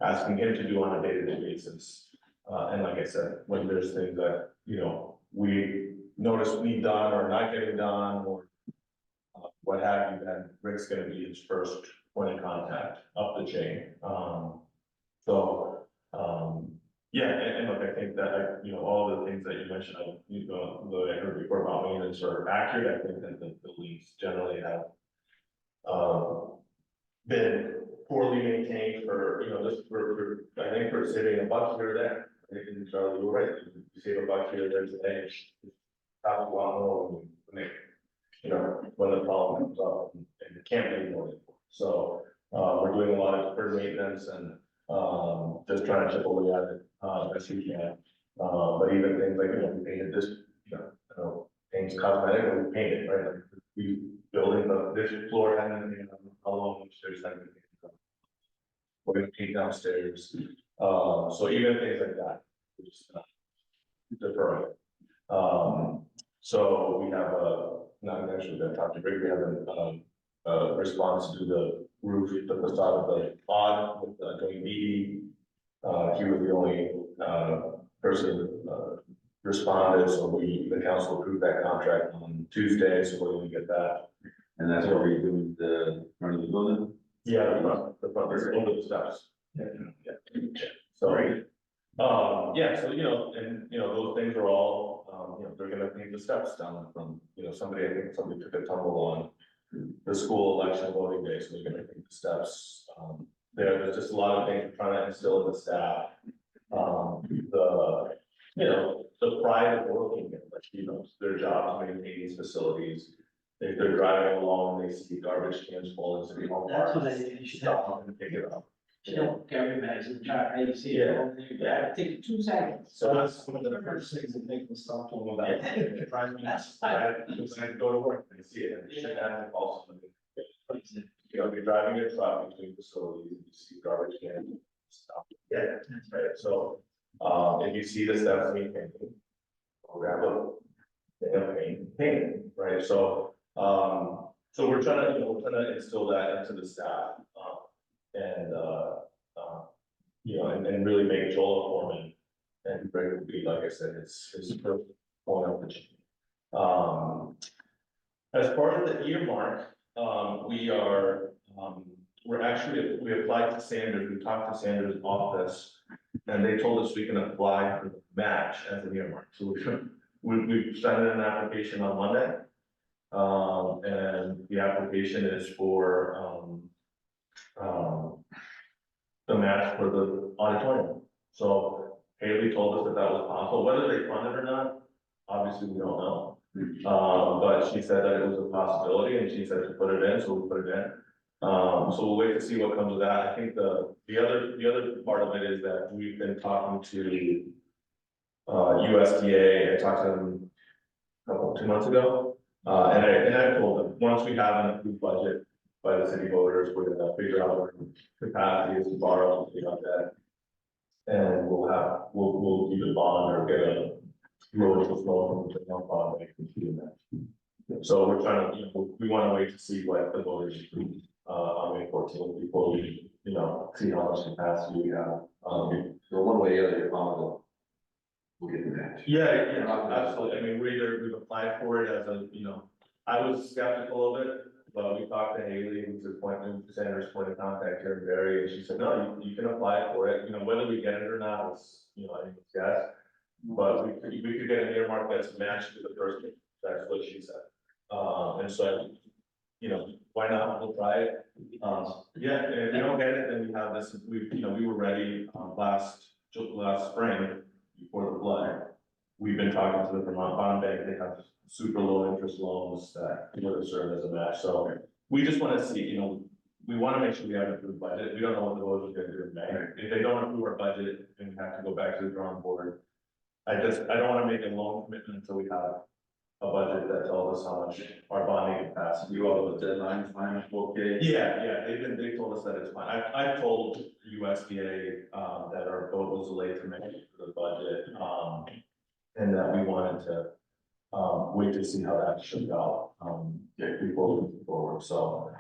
F: asking him to do on a day-to-day basis. And like I said, when there's things that, we notice need done or not getting done, or what have you, then Rick's gonna be his first point of contact up the chain. Yeah, and look, I think that, all the things that you mentioned, that I heard before about maintenance are accurate. I think that the buildings generally have been poorly maintained for, just for I think for saving a buck here or there. I think Charlie, you're right, you save a buck here or there today, it's costs a lot more when they, when the problem comes up and it can't be more. So, we're doing a lot of deferred maintenance and, just trying to chip away at it, best we can. But even things like, we painted this, paint's cosmetic, or we painted, right? Like we building this floor hadn't been, how long upstairs hadn't been. We're gonna paint downstairs, so even things like that, we just defer it. So we have not actually gonna talk to Rick, we have a response to the roof, the facade of the pod with doing BD. He was the only person responded, so the council approved that contract on Tuesday, so we're gonna get that.
B: And that's what we're doing the front of the building?
F: Yeah, the front, over the steps. Yeah. So, yeah, so, and, those things are all, they're gonna paint the steps down from, somebody took a tumble on the school election voting day, so they're gonna paint the steps. There's just a lot of things we're trying to instill in the staff. The pride of working, their job to maintain these facilities. If they're driving along, they see garbage cans full of city hall
A: That's
F: parks,
A: what you should
F: stop
A: have.
F: and pick it up.
A: You don't carry bags in the truck, right? You see it over there, you gotta take 2 seconds.
F: So that's one of the first things that make us talk to them about. It drives me nuts. I go to work and see it, and it should happen also. You're driving your truck between facilities, and you see garbage cans, stop. Yeah, that's right. So, if you see the steps being painted, grab them. Paint, right? So, so we're trying to instill that into the staff, and and really make Joel a foreman, and Greg would be, like I said, his first point of the chain. As part of the earmark, we applied to Sanders, we talked to Sanders' office, and they told us we can apply for the match as an earmark, so we sent in an application on Monday. And the application is for, the match for the auditorium. So Haley told us that that was possible, whether they fund it or not, obviously we don't know. But she said that it was a possibility, and she said to put it in, so we put it in. So we'll wait to see what comes of that. I think the other part of it is that we've been talking to USDA. I talked to them a couple, 2 months ago. And I told them, once we have an approved budget by the city voters, we're gonna figure out what capacity is to borrow, something like that. And we'll either bond or get a low interest loan from the town bond bank to do that. So we're trying to, we wanna wait to see what the voters approve, on May 14th before we, see how much capacity we have.
D: So one way or the other, you're probably we'll get the match.
F: Yeah, absolutely. I mean, we've applied for it as a, I was skeptical of it, but we talked to Haley, who's the Sanders point of contact here in Barre, and she said, no, you can apply for it, whether we get it or not, it's, I think it's guess. But we could get an earmark that's matched to the first, that's what she said. And so, why not, we'll try it. Yeah, and if we don't get it, then we have this, we were ready, last spring, before the flood. We've been talking to the Vermont Bond Bank, they have super low interest loans that would have served as a match, so we just wanna see, we wanna make sure we have an approved budget, we don't know what the voters are gonna do in May. If they don't approve our budget, then we have to go back to the drawing board. I don't wanna make a loan commitment until we have a budget that tells us how much our bonding capacity.
D: You all have a deadline, fine, okay?
F: Yeah, they told us that it's fine. I've told USDA, that our vote was delayed to May for the budget, and that we wanted to, wait to see how that shook out, before we move forward, so.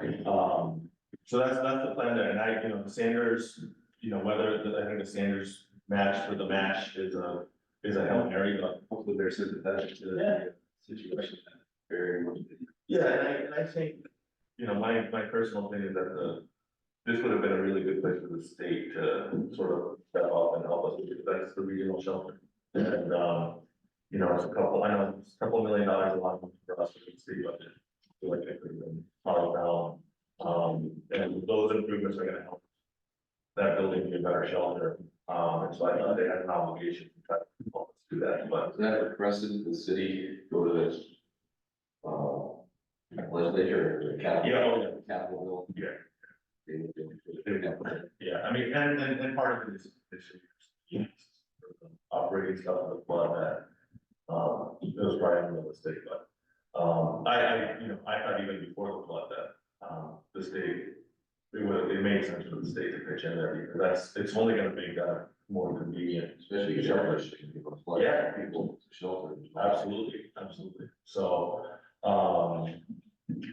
F: So that's the plan there, and the Sanders, I think the Sanders match for the match is a Hail Mary, but
D: Hopefully they're sympathetic to the situation. Very much.
F: yeah, and I think, my personal opinion is that this would have been a really good place for the state to sort of step up and help us, because that's the regional shelter. And, it's a couple $2 million a lot for us with the state budget. I feel like it could have been probably found, and those improvements are gonna help that building be a better shelter. And so I thought they had an obligation to try to help us do that, but
D: Is that requested the city go to this? Legislature or capital? Capital bill?
F: Yeah. Yeah, I mean, and part of it is operating stuff in the flood that, it was probably another mistake, but, I thought even before the flood that, the state, it made sense for the state to pitch in there, because it's only gonna make that more convenient.
D: Especially shelters, people flood.
F: Yeah.
D: People shelter.
F: Absolutely. So,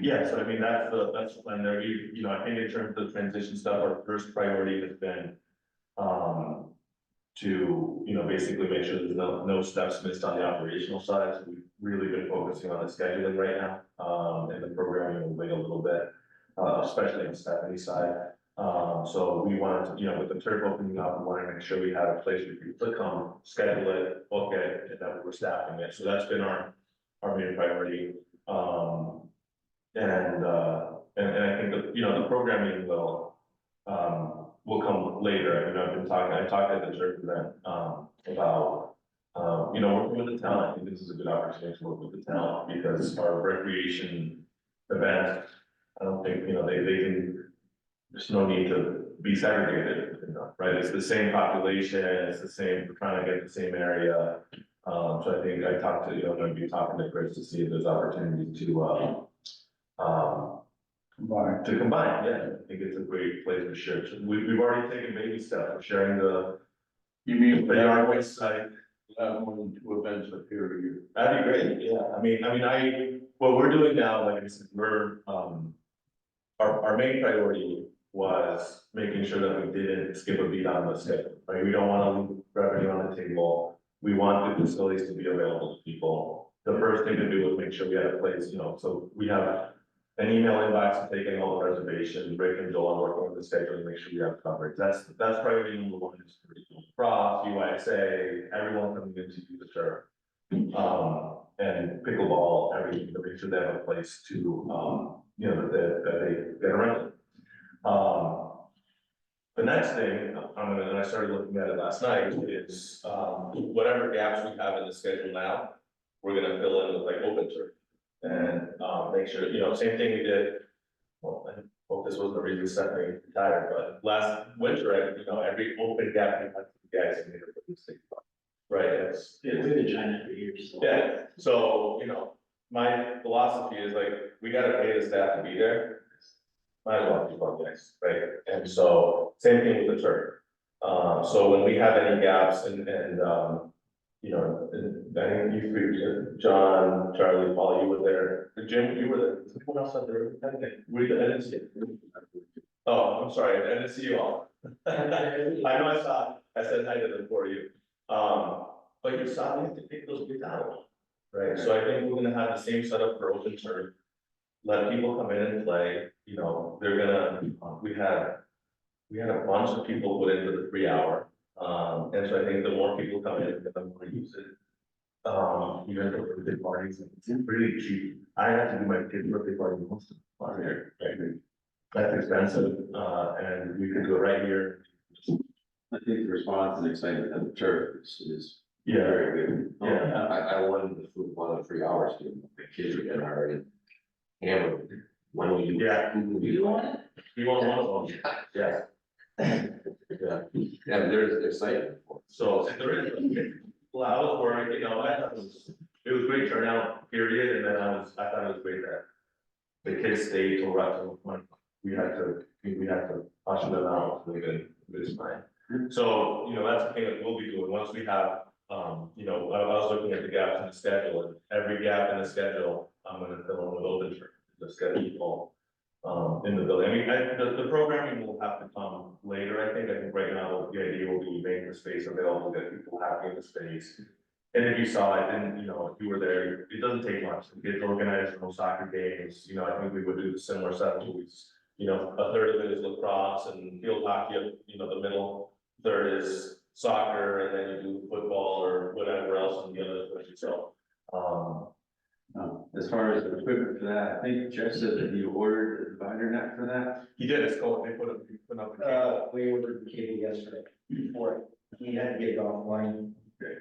F: yeah, so I mean, that's the plan there. I think in terms of the transition stuff, our first priority has been, to, basically make sure there's no steps missed on the operational side. So we've really been focusing on the scheduling right now, and the programming will wait a little bit, especially on Stephanie's side. So we wanted to, with the turf opening up, we wanted to make sure we had a place for people to come, schedule it, book it, and that we were staffing it. So that's been our main priority. And I think that, the programming will come later. I talked at the church event, about, working with the town. I think this is a good opportunity to work with the town, because our recreation event, I don't think, they can, there's no need to be segregated, right? It's the same population, it's the same, we're trying to get the same area. So I think I talked to, I'm gonna be talking to Chris to see if there's opportunity to combine, yeah, I think it's a great place to share. So we've already taken baby steps, we're sharing
E: You mean,
F: the yard waste site.
E: more than 2 events appear to you?
F: That'd be great, yeah, what we're doing now, like I said, our main priority was making sure that we didn't skip a beat on the schedule, right? We don't wanna leave revenue on the table, we want the facilities to be available to people. The first thing to do was make sure we had a place, so we have an email inbox to take in all the reservations, Rick and Joel are working with the schedule to make sure we have coverage. That's priority number one, is for Frost, UISA, everyone coming in to do the turf. and pickleball, everything, to make sure they have a place to, you know, that they get around. The next thing, and I started looking at it last night, is, whatever gaps we have in the schedule now, we're gonna fill in with like open turf. And, make sure, you know, same thing we did, well, I hope this wasn't the reason Stephanie retired, but last winter, you know, every open gap we had, the guys in there, right, it's.
A: Yeah, we've been trying that for years, so.
F: Yeah, so, you know, my philosophy is like, we gotta pay the staff to be there. Might as well keep on guys, right? And so, same thing with the turf. So when we have any gaps and, you know, and I think you three, John, Charlie, Paul, you were there, Jim, you were there, was anyone else out there? I didn't see it. Oh, I'm sorry, I didn't see you all. I know I said hi to them for you. But you saw, we have to pick those kids out, right? So I think we're gonna have the same setup for open turf. Let people come in and play, you know, they're gonna, we had a bunch of people put into the 3 hour. And so I think the more people come in, the more use it. You guys have birthday parties, and it's pretty cheap. I have to do my kid's birthday party once a year, right? That's expensive, and we could do it right here.
D: I think the response and excitement of the turf is
F: Yeah,
D: very good.
F: Yeah.
D: I wanted the food, 1 of 3 hours, the kids are getting already hammered. When will you?
F: Yeah.
A: You want it?
F: you want one of them, yeah. Yeah.
D: Yeah, there's excitement for it.
F: So if there is, well, I was worried, you know, I thought it was great turnout, period, and then I thought it was great that the kids stayed till right till when we had to usher them out, so they could, it was fine. So, you know, that's the thing that we'll be doing, once we have, you know, I was looking at the gaps in the schedule, and every gap in the schedule, I'm gonna fill in with open turf, the schedule. In the building, I mean, the programming will have to come later, I think right now, the idea will be make the space available, get people happy in the space. And if you saw it, and you know, if you were there, it doesn't take much, the kids organize their own soccer games, you know, I think we would do the similar setup to weeks. You know, a third of it is lacrosse and field hockey, you know, the middle third is soccer, and then you do football or whatever else in the other, so.
D: As far as the equipment for that, I think Jeff said that you ordered a divider net for that.
F: He did, it's cool, they put up the cable.
C: We ordered the cable yesterday for it. We had to get it offline,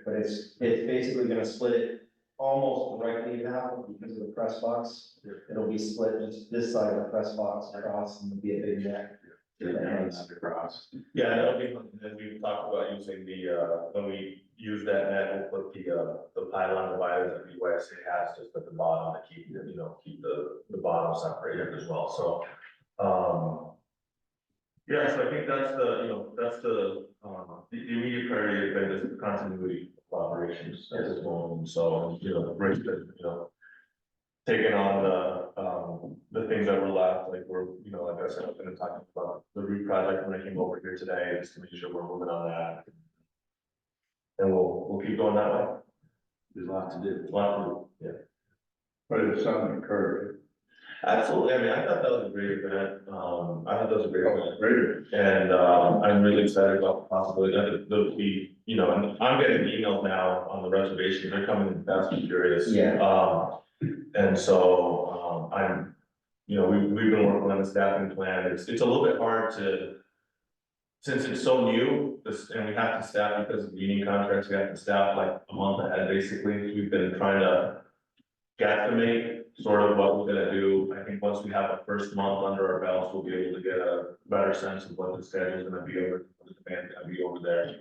C: but it's basically gonna split it almost directly in half because of the press box. It'll be split just this side of the press box across, and it'll be a big net.
D: Across.
F: Yeah, that'll be, and we talked about using the, when we use that net, we'll put the pylon dividers that USA has just at the bottom to keep, you know, keep the bottom separated as well, so. Yeah, so I think that's the, you know, that's the immediate priority has been just the continuity of operations at this moment, so, you know, Rick's been, you know, taking on the things that were left, like we're, you know, like I said, I've been talking about the root project when I came over here today, just to make sure we're moving on that. And we'll keep going that way.
D: There's a lot to do.
F: A lot to do, yeah.
E: But it's something encouraging.
F: Absolutely, I mean, I thought that was a great event, I thought that was a great event.
E: Great.
F: And, I'm really excited about the possibility that there'll be, you know, and I'm getting emails now on the reservation, they're coming fast and furious.
C: Yeah.
F: And so, I'm, you know, we've been working on the staffing plan, it's a little bit hard to, since it's so new, and we have to staff because of union contracts, we have to staff like a month ahead, basically, we've been trying to guesstimate sort of what we're gonna do. I think once we have the first month under our belts, we'll be able to get a better sense of what the schedule is gonna be over, what the demand gonna be over there.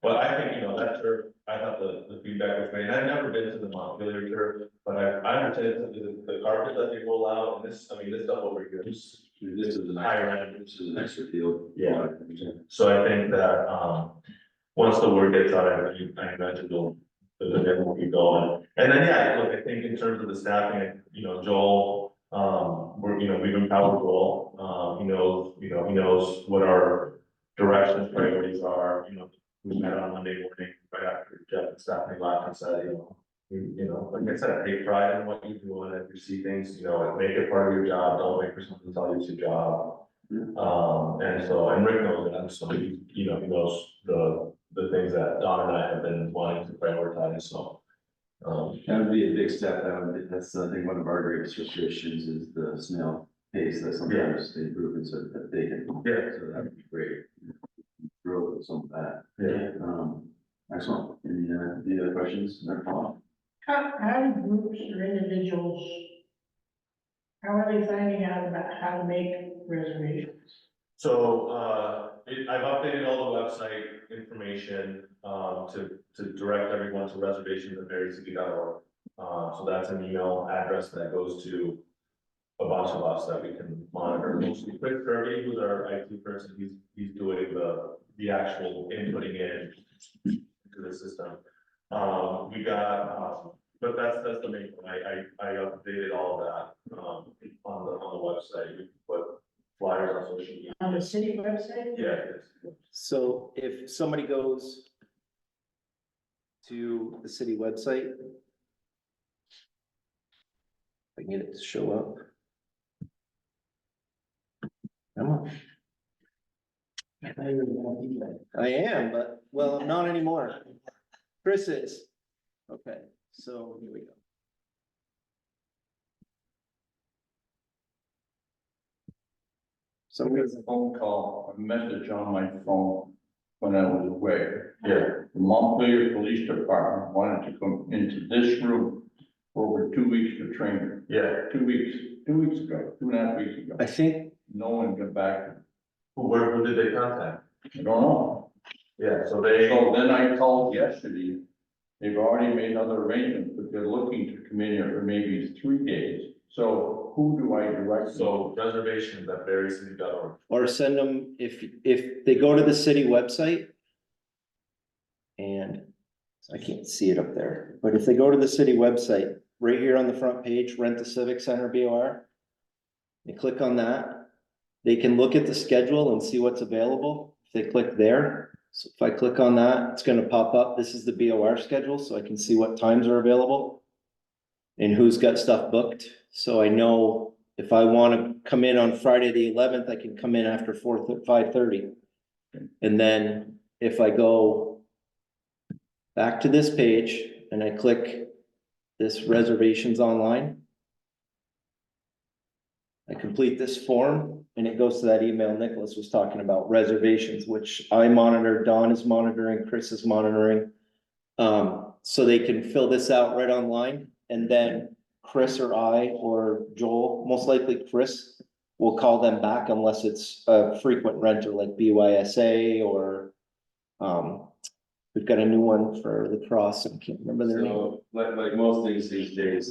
F: But I think, you know, that turf, I thought the feedback was great. I've never been to the Montpelier turf, but I understand the carpet that they roll out, and this, I mean, this stuff over here is
D: This is an
F: higher
D: extra,
F: end.
D: this is an extra field.
F: Yeah. So I think that, once the word gets out, I imagine the demand will keep going. And then, yeah, look, I think in terms of the staffing, you know, Joel, you know, we've empowered Joel, he knows what our directions, priorities are, you know, we met on Monday morning, right after Jeff and Stephanie left and said, you know, like I said, take pride in what you do, and if you see things, you know, make it part of your job, don't wait for someone to tell you it's your job. And so, and Rick knows that, so he, you know, he knows the things that Don and I have been wanting to prioritize, so.
B: That would be a big step, that's, I think, one of our greatest frustrations is the snail pace that sometimes they prove it so that they can.
F: Yeah.
B: So that would be great. Growth with some of that.
F: Yeah.
B: Excellent. Any other questions?
G: How do groups or individuals, how are they finding out about how to make reservations?
F: So, I've updated all the website information, to direct everyone to reservations@barrecity.org. So that's an email address that goes to a bunch of us that we can monitor. Mostly Chris Kirby, who's our IT person, he's doing the actual inputting in to the system. We got, but that's the main thing. I updated all of that, on the website. We put flyers on social media.
G: On the city website?
F: Yeah,
A: So if somebody goes to the city website, if I can get it to show up. Come on. I am, but, well, I'm not anymore. Chris is. Okay, so here we go.
E: So we had a phone call, a message on my phone when I was away.
F: yeah,
E: The Montpelier Police Department wanted to come into this room for over 2 weeks for training.
F: yeah.
E: 2 weeks, 2 weeks ago, 2.5 weeks ago.
A: I think,
E: No one got back.
F: Who did they contact?
E: I don't know.
F: Yeah, so they.
E: So then I called yesterday. They've already made other arrangements, but they're looking to come in here for maybe 3 days. So who do I direct?
F: So reservations@barrecity.org.
A: or send them, if they go to the city website. And I can't see it up there, but if they go to the city website, right here on the front page, Rent the Civic Center BOR. They click on that, they can look at the schedule and see what's available. If they click there, so if I click on that, it's gonna pop up, this is the BOR schedule, so I can see what times are available. And who's got stuff booked, so I know if I wanna come in on Friday the 11th, I can come in after 5:30. And then if I go back to this page and I click this reservations online. I complete this form and it goes to that email Nicholas was talking about, reservations, which I monitor, Don is monitoring, Chris is monitoring. So they can fill this out right online and then Chris or I or Joel, most likely Chris, will call them back unless it's a frequent renter like BYSA or, we've got a new one for the cross, I can't remember their name.
B: So, like most things these days,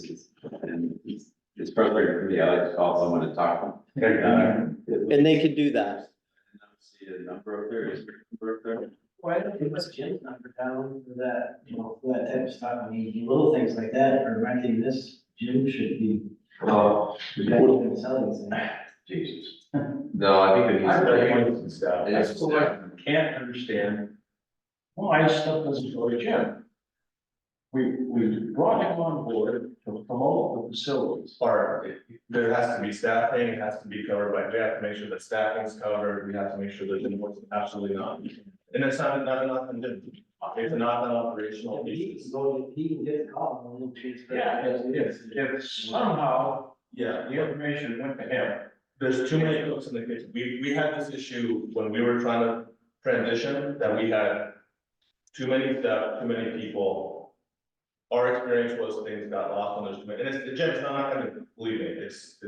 B: it's frustrating for me, I like to call someone and talk to them.
A: And they can do that.
B: See a number up there, is there a number up there?
A: Why don't you put Jim's number down for that, for that type of stuff, I mean, little things like that, for renting this, Jim should be.
B: Well,
A: Selling things.
B: Jesus. No, I think it needs to be.
F: And stuff.
B: It is
E: That's what I can't understand. Why stuff doesn't go to Jim? We brought him on board to promote the facilities.
F: There has to be staffing, it has to be covered by, we have to make sure that staffing's covered, we have to make sure that invoice is absolutely not. And it's not enough, and it's not an operational basis.
A: He can get the call. And he'll transfer it.
E: Yeah, if somehow
F: Yeah,
E: the information went to him.
F: there's too many cooks in the kitchen. We had this issue when we were trying to transition, that we had too many staff, too many people. Our experience was things got lost on those, and it's, Jim, it's not gonna, believe me, it's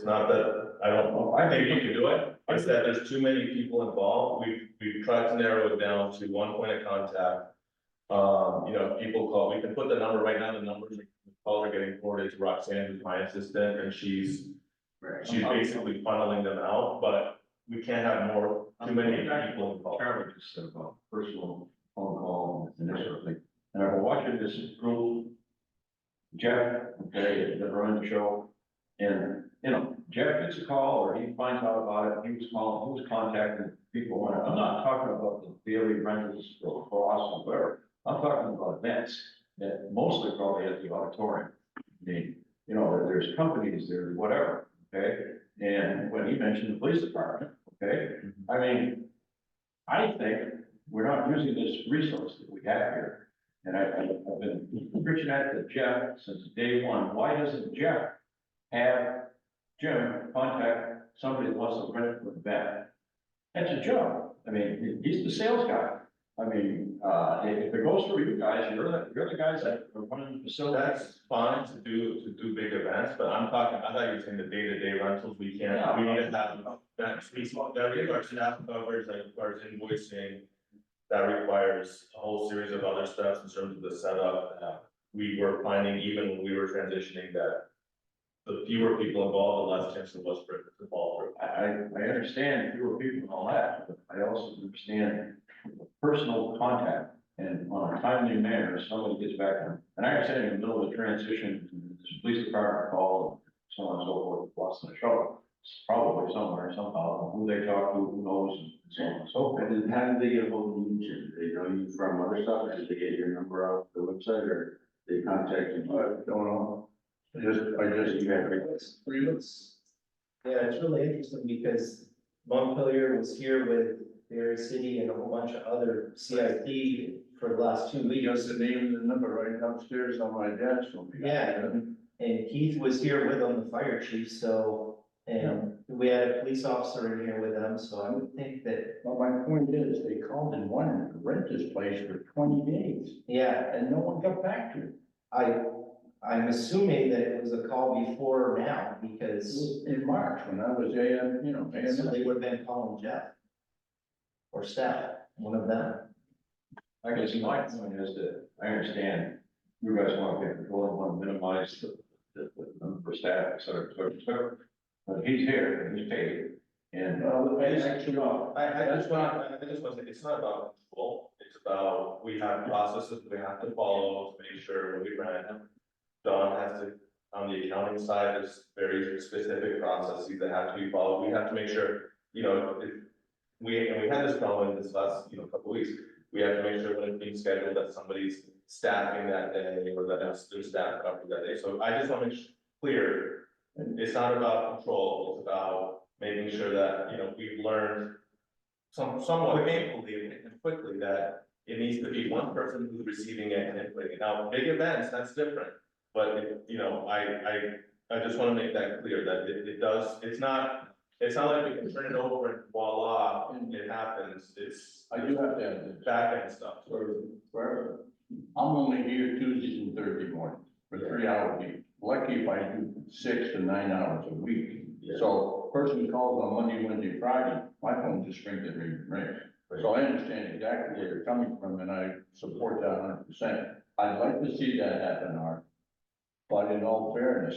F: not that, I think you can do it. It's that there's too many people involved. We've tried to narrow it down to one point of contact. People call, we can put the number right now, the numbers, calls are getting forwarded to Roxanne, who's my assistant, and she's basically funneling them out, but we can't have too many people involved.
E: Charlie just said about personal phone call and that sort of thing. And I've been watching this group, Jeff, okay, that run the show. And, Jeff gets a call or he finds out about it, he was contacting people. I'm not talking about the daily rentals for cross and whatever. I'm talking about events that mostly probably at the auditorium. I mean, there's companies there, whatever, okay? And when he mentioned the police department, okay, I mean, I think we're not using this resource that we have here. And I've been reaching out to Jeff since day one. Why doesn't Jeff have Jim contact somebody that wants to rent from Ben? That's a job. I mean, he's the sales guy. I mean, if it goes through you guys, you're the guys that are running the facility.
F: That's fine to do big events, but I'm talking, I thought you were saying the day-to-day rentals, we can't, we need to have that space, that requires staff coverage, that requires invoicing. That requires a whole series of other steps in terms of the setup. We were finding even when we were transitioning that the fewer people involved, the less chance there was for it to fall through.
E: I understand fewer people and all that, but I also understand personal contact and on a timely manner, if somebody gets back on. And I understand in the middle of the transition, the police department call, so on and so forth, lost in the show. It's probably somewhere, somehow, who they talk to, who knows, and so on and so forth.
D: And how did they get a hold of you? Jim? They know you from other stuff, or did they get your number off the website, or they contacted you?
E: I don't know. I just,
D: You had
C: Yeah, it's really interesting because Montpelier was here with Barre City and a whole bunch of other CIP for the last 2 weeks.
E: just the name and the number right upstairs on my desk.
C: Yeah. And Keith was here with them, the fire chief, so, and we had a police officer in here with them, so I would think that,
E: Well, my point is, they called and wanted to rent this place for 20 days,
C: yeah,
E: and no one got back to it.
C: I'm assuming that it was a call before now,
E: It
C: because
E: was in March, when I was AM,
C: so they would have been calling Jeff. Or staff, one of them.
E: I guess my point is that I understand you guys want to get control and want to minimize the number of staff, et cetera, et cetera, et cetera. But he's here and he's paid, and, actually,
F: I just want to say, it's not about control, it's about, we have processes we have to follow to make sure when we rent. Don has to, on the accounting side, there's very specific processes that have to be followed, we have to make sure, if we had this problem this last, couple of weeks, we have to make sure when it's being scheduled that somebody's staffing that day, or that there's staff covered that day, so I just want to make clear, it's not about control, it's about making sure that, we've learned somewhat painfully and quickly that it needs to be one person who's receiving it and putting it. Now, big events, that's different, but, I just want to make that clear, that it does, it's not like we can turn it over and voila, it happens, it's.
E: I do have to add this.
F: Back end stuff.
E: I'm only here Tuesdays and Thursday mornings for 3 hours a week. Lucky if I do 6 to 9 hours a week.
F: Yeah.
E: So person calls on Monday, Wednesday, Friday, my phone just rings and rings and rings. So I understand exactly where you're coming from, and I support that 100%. I'd like to see that happen, Art. But in all fairness,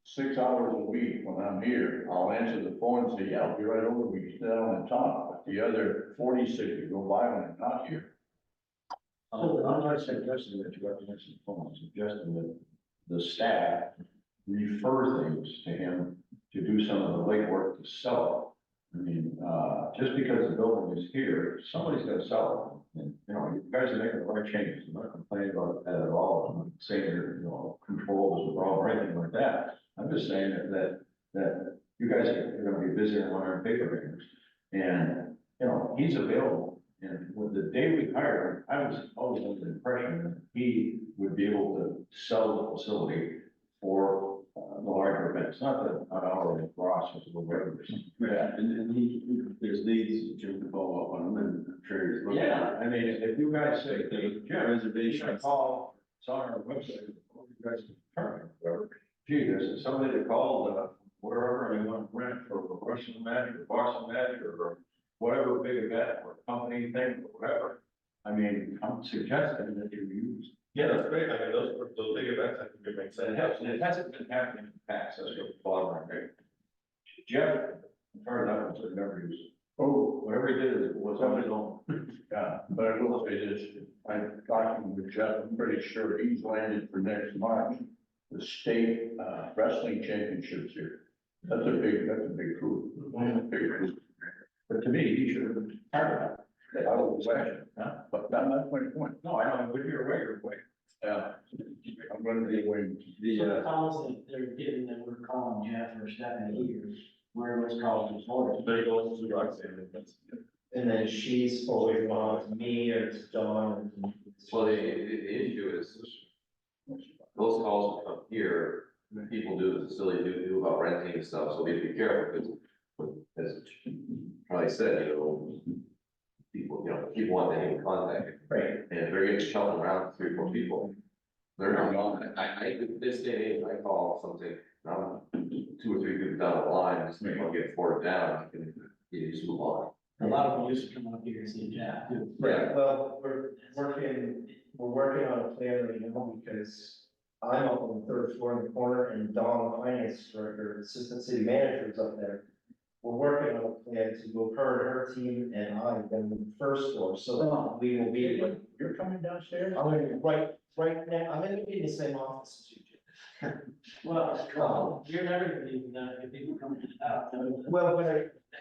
E: 6 hours a week when I'm here, I'll answer the phone and say, yeah, I'll be right over, we can sit down and talk. But the other 46 that go by when I'm not here. I'm not suggesting that you have to answer the phone, I'm suggesting that the staff refer things to him to do some of the legwork to sell it. I mean, just because the building is here, somebody's gonna sell it. And, you guys are making the right changes. I'm not complaining about that at all. I'm not saying that, control is the problem or anything like that. I'm just saying that you guys are gonna be busy on our paper bangers. And, he's available. And with the day we hired him, I was always under the impression that he would be able to sell the facility for the larger events, not our Ross or whatever.
D: Yeah, and there's needs, Jim can follow up on them, and I'm sure he's looking.
E: Yeah, I mean, if you guys say, hey, Jim,
D: Reservation.
E: you call, it's on our website, you guys can determine, whatever. Gee, there's somebody that called, wherever, and they want to rent for a professional match, or boxing match, or whatever big event, or company thing, or whatever. I mean, I'm suggesting that you use.
F: Yeah, that's great, I mean, those big events, I think it makes sense.
E: It hasn't been happening in the past, that's what's bothering me. Jeff, as far as I was, never used it. Oh, whatever he did was on his own. Yeah, but I will say this, I'm talking with Jeff, I'm pretty sure he's landed for next March, the state, wrestling championships here. That's a big coup. Big coup. But to me, he should have been part of that. I was question, huh? But that's my point. No, I don't, if you're away, you're away. Yeah. I'm gonna be away.
A: So the calls that they're getting, that we're calling Jeff or Stephanie here, where those calls before.
F: They go to Roxanne,
C: And then she's always gone to me or to John.
D: Well, the issue is, those calls come here, people do the facility, do about renting and stuff, so we have to be careful, because, as probably said, people want to have contact.
C: Right.
D: And if they're getting shuffled around 3 or 4 people, they're not on, this day and age, I call something, and I'm 2 or 3 people down the line, just want to get 4 down, you just move on.
A: A lot of them used to come up here and see Jack too.
D: Yeah.
C: Well, we're working on a plan right now because I'm up on the 3rd floor in the corner and Don, the finance director, assistant city manager is up there. We're working on a plan to move her team and I then to the 1st floor, so we will be like,
E: You're coming downstairs?
C: I'm gonna be right now, I'm gonna be in the same office as you, Jim.
A: Well, you're never gonna be, if people come out.
C: Well,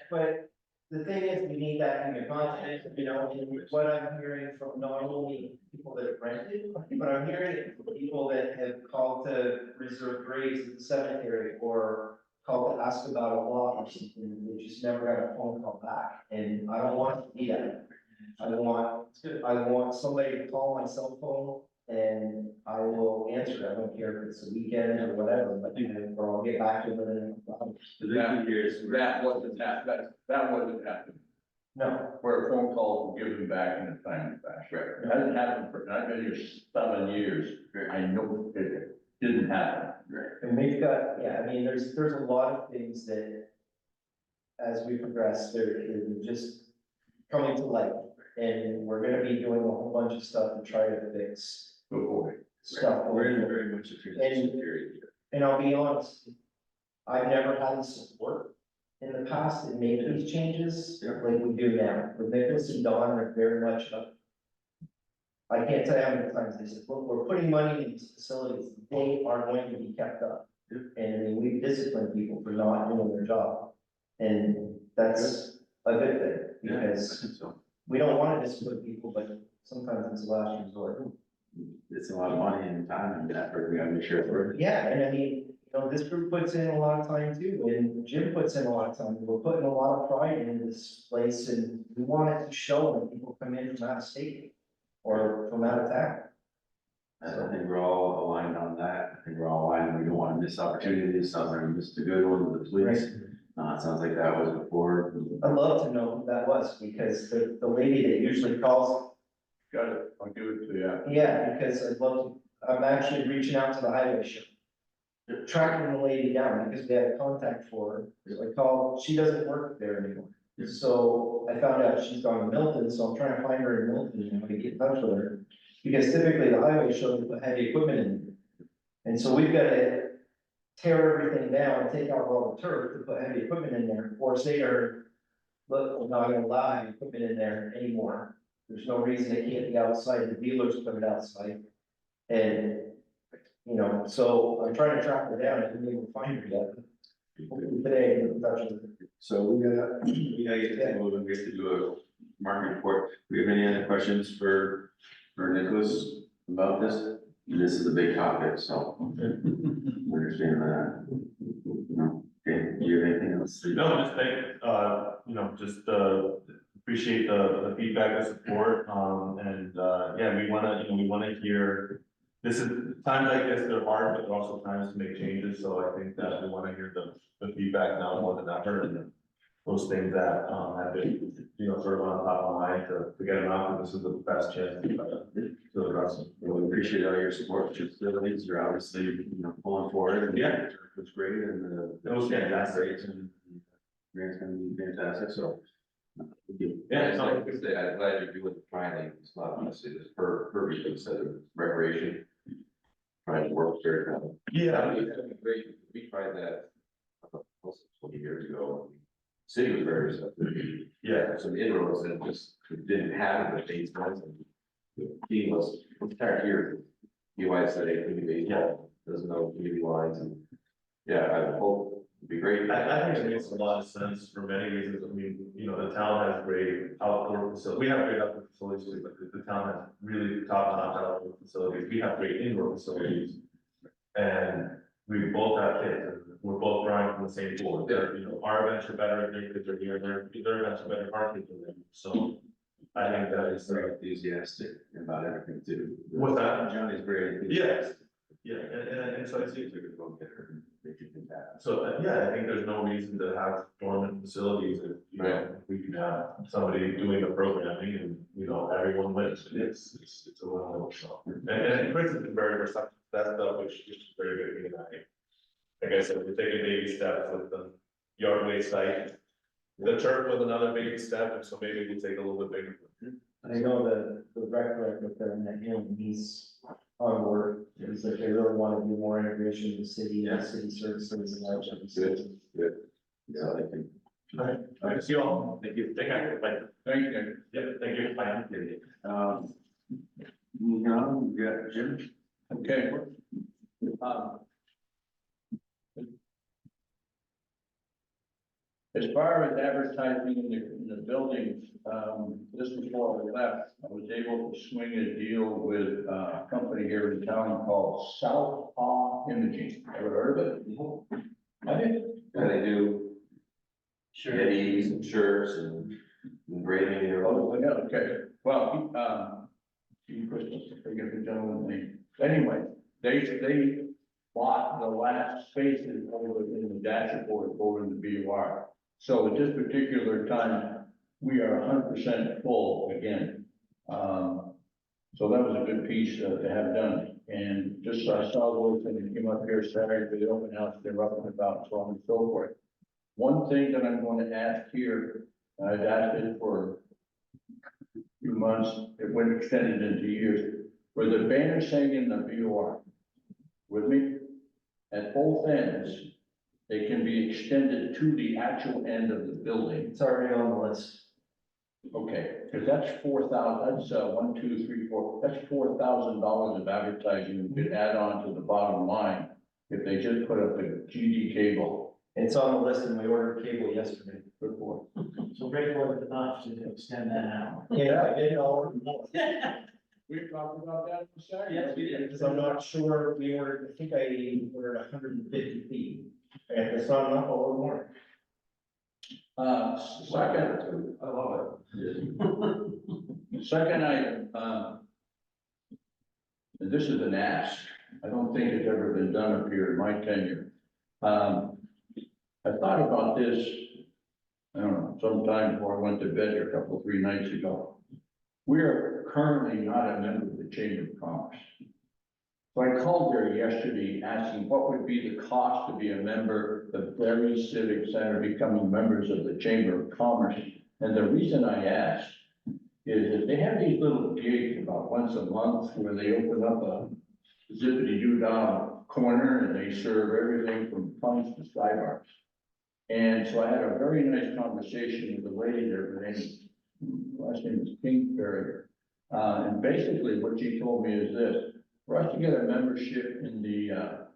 C: but the thing is, we need that kind of content, and what I'm hearing from not only people that have rented, but I'm hearing it from people that have called to reserve graves at the cemetery or called to ask about a lot or something, and they just never got a phone call back, and I don't want to be that. I want somebody to call my cell phone and I will answer it. I don't care if it's a weekend or whatever, but, or I'll get back to them in a couple hours.
E: That wasn't happening.
C: No,
E: Where a phone call will give them back in a timely fashion. It hasn't happened I've been here 7 years, I know it didn't happen.
C: and we've got, there's a lot of things that as we progress, they're just coming to light. And we're gonna be doing a whole bunch of stuff to try to fix stuff.
B: We're in very much a transition period here.
C: And I'll be honest, I've never had the support in the past to make these changes like we do now. With Nicholas and Don are very much up. I can't tell you how many times they said, look, we're putting money in these facilities, they are going to be kept up. And I mean, we discipline people for not doing their job. And that's a good thing, because
B: So
C: we don't want to discipline people, but sometimes it's the last resort.
B: it's a lot of money and time and effort, we gotta make sure it's worth it.
C: Yeah, and I mean, this group puts in a lot of time too, and Jim puts in a lot of time. We're putting a lot of pride into this place, and we want it to show when people come in from out of state or from out of town.
B: I think we're all aligned on that. I think we're all aligned. We don't want to miss opportunities. Sounds like we missed a good one with the police. It sounds like that was before.
C: I'd love to know who that was, because the lady that usually calls,
E: Got it, I'll give it to you.
C: yeah, because I'm actually reaching out to the highway sheriff. Tracking the lady down because we had a contact for her. So I called, she doesn't work there anymore. So I found out she's gone to Milton, so I'm trying to find her in Milton and to get in touch with her. Because typically the highway shows put heavy equipment in. And so we've got to tear everything down, take out all the turf to put heavy equipment in there, or say to her, look, we're not gonna allow heavy equipment in there anymore. There's no reason it can't be outside, the dealers put it outside. And, so I'm trying to track her down, I didn't even find her yet. Hopefully today, I get in touch with her.
B: So we gotta get this moving. We have to do a market report. Do we have any other questions for Nicholas about this? This is a big topic, so. We understand that. No? Okay, do you have anything else?
F: No, just appreciate the feedback and support, we wanna hear. This is, times like this, they're hard, but they're also times to make changes, so I think that we wanna hear the feedback now more than ever, and those things that, have been, sort of on top of mind to get them out, and this is the best chance to address them.
B: We appreciate all your support, facilities, you're obviously, pulling forward, and
F: Yeah.
B: it's great, and
F: It was fantastic.
B: great, and it's gonna be fantastic, so. Thank you.
F: Yeah,
D: It's like I say, I'm glad you're doing the trialing, it's not necessarily this purview instead of recreation. Trying to work very well.
F: Yeah.
D: That'd be great, we tried that almost 20 years ago. City was very receptive.
F: Yeah.
D: Some inroads that just didn't have the phase ones and the team was entire year. UI said they couldn't be baseball, doesn't know community lines and, yeah, I hope it'd be great.
F: I think it makes a lot of sense for many reasons. I mean, the town has great outdoor facilities. We have great outdoor facilities too, but the town has really top-notch outdoor facilities. We have great indoor facilities. And we both have kids, and we're both drawing from the same board, you know, our events are better if their kids are here, their events are better if our kids are there, so. I think that is,
D: Very enthusiastic about everything too.
F: What's that?
D: Johnny's very
F: Yes.
D: enthusiastic.
F: Yeah, and so I see,
D: It's a good one, and they can do that.
F: so, yeah, I think there's no reason to have dormant facilities if, you know, we can have somebody doing the programming and, you know, everyone wins. It's a win-win, so. And Chris has been very receptive to that stuff, which is very good, you know, like I said, we're taking baby steps with the yardway site. The turf was another baby step, and so maybe we'll take a little bit bigger.
C: I know that the rec director up there, and him, he's on board, he's like, they really want to do more integration with the city, and city services and that type of stuff.
D: Good, good. Yeah, I think.
F: All right, see you all. Thank you. Take care. Bye.
E: Thank you.
F: Yep, thank you. Bye.
D: Moving on, we got Jim.
E: Okay. As far as advertising in the buildings, this was before I left, I was able to swing a deal with a company here in town called Southpaw Imaging. Ever heard of it? Have you?
D: Yeah, they do hoodies and shirts and engraving and all.
E: Oh, yeah, okay. Well, Christmas, I forget the gentleman's name. Anyway, they bought the last spaces over in the dashboard over in the BOR. So at this particular time, we are 100% full again. So that was a good piece to have done. And just I saw those and it came up here Saturday for the open house, they're up and about, so on and so forth. One thing that I'm going to ask here, I've asked it for a few months, it went extended into years, where the banners hang in the BOR, with me, at both ends, they can be extended to the actual end of the building.
C: It's already on the list.
E: Okay, because that's 4,000, that's 1, 2, 3, 4, that's $4,000 of advertising we could add on to the bottom line if they just put up a GD cable.
C: It's on the list and we ordered cable yesterday.
E: Good for
A: So great for enough to extend that out.
C: Yeah, I did order more.
E: We talked about that on Saturday.
A: Yes, we did.
C: Because I'm not sure, we ordered, I think I ordered 150 feet. And if it's not enough, I'll order more.
E: Second,
D: I love
E: second item, and this is an ask, I don't think it's ever been done up here in my tenure. I thought about this, I don't know, sometime before I went to bed a couple, 3 nights ago. We are currently not a member of the Chamber of Commerce. So I called there yesterday asking what would be the cost to be a member of Barre Civic Center becoming members of the Chamber of Commerce. And the reason I asked is that they have these little gigs about once a month where they open up a zippity-doo down corner and they serve everything from punch to sky bars. And so I had a very nice conversation with the lady there, her last name is Kingsbury. And basically what she told me is this: for us to get a membership in the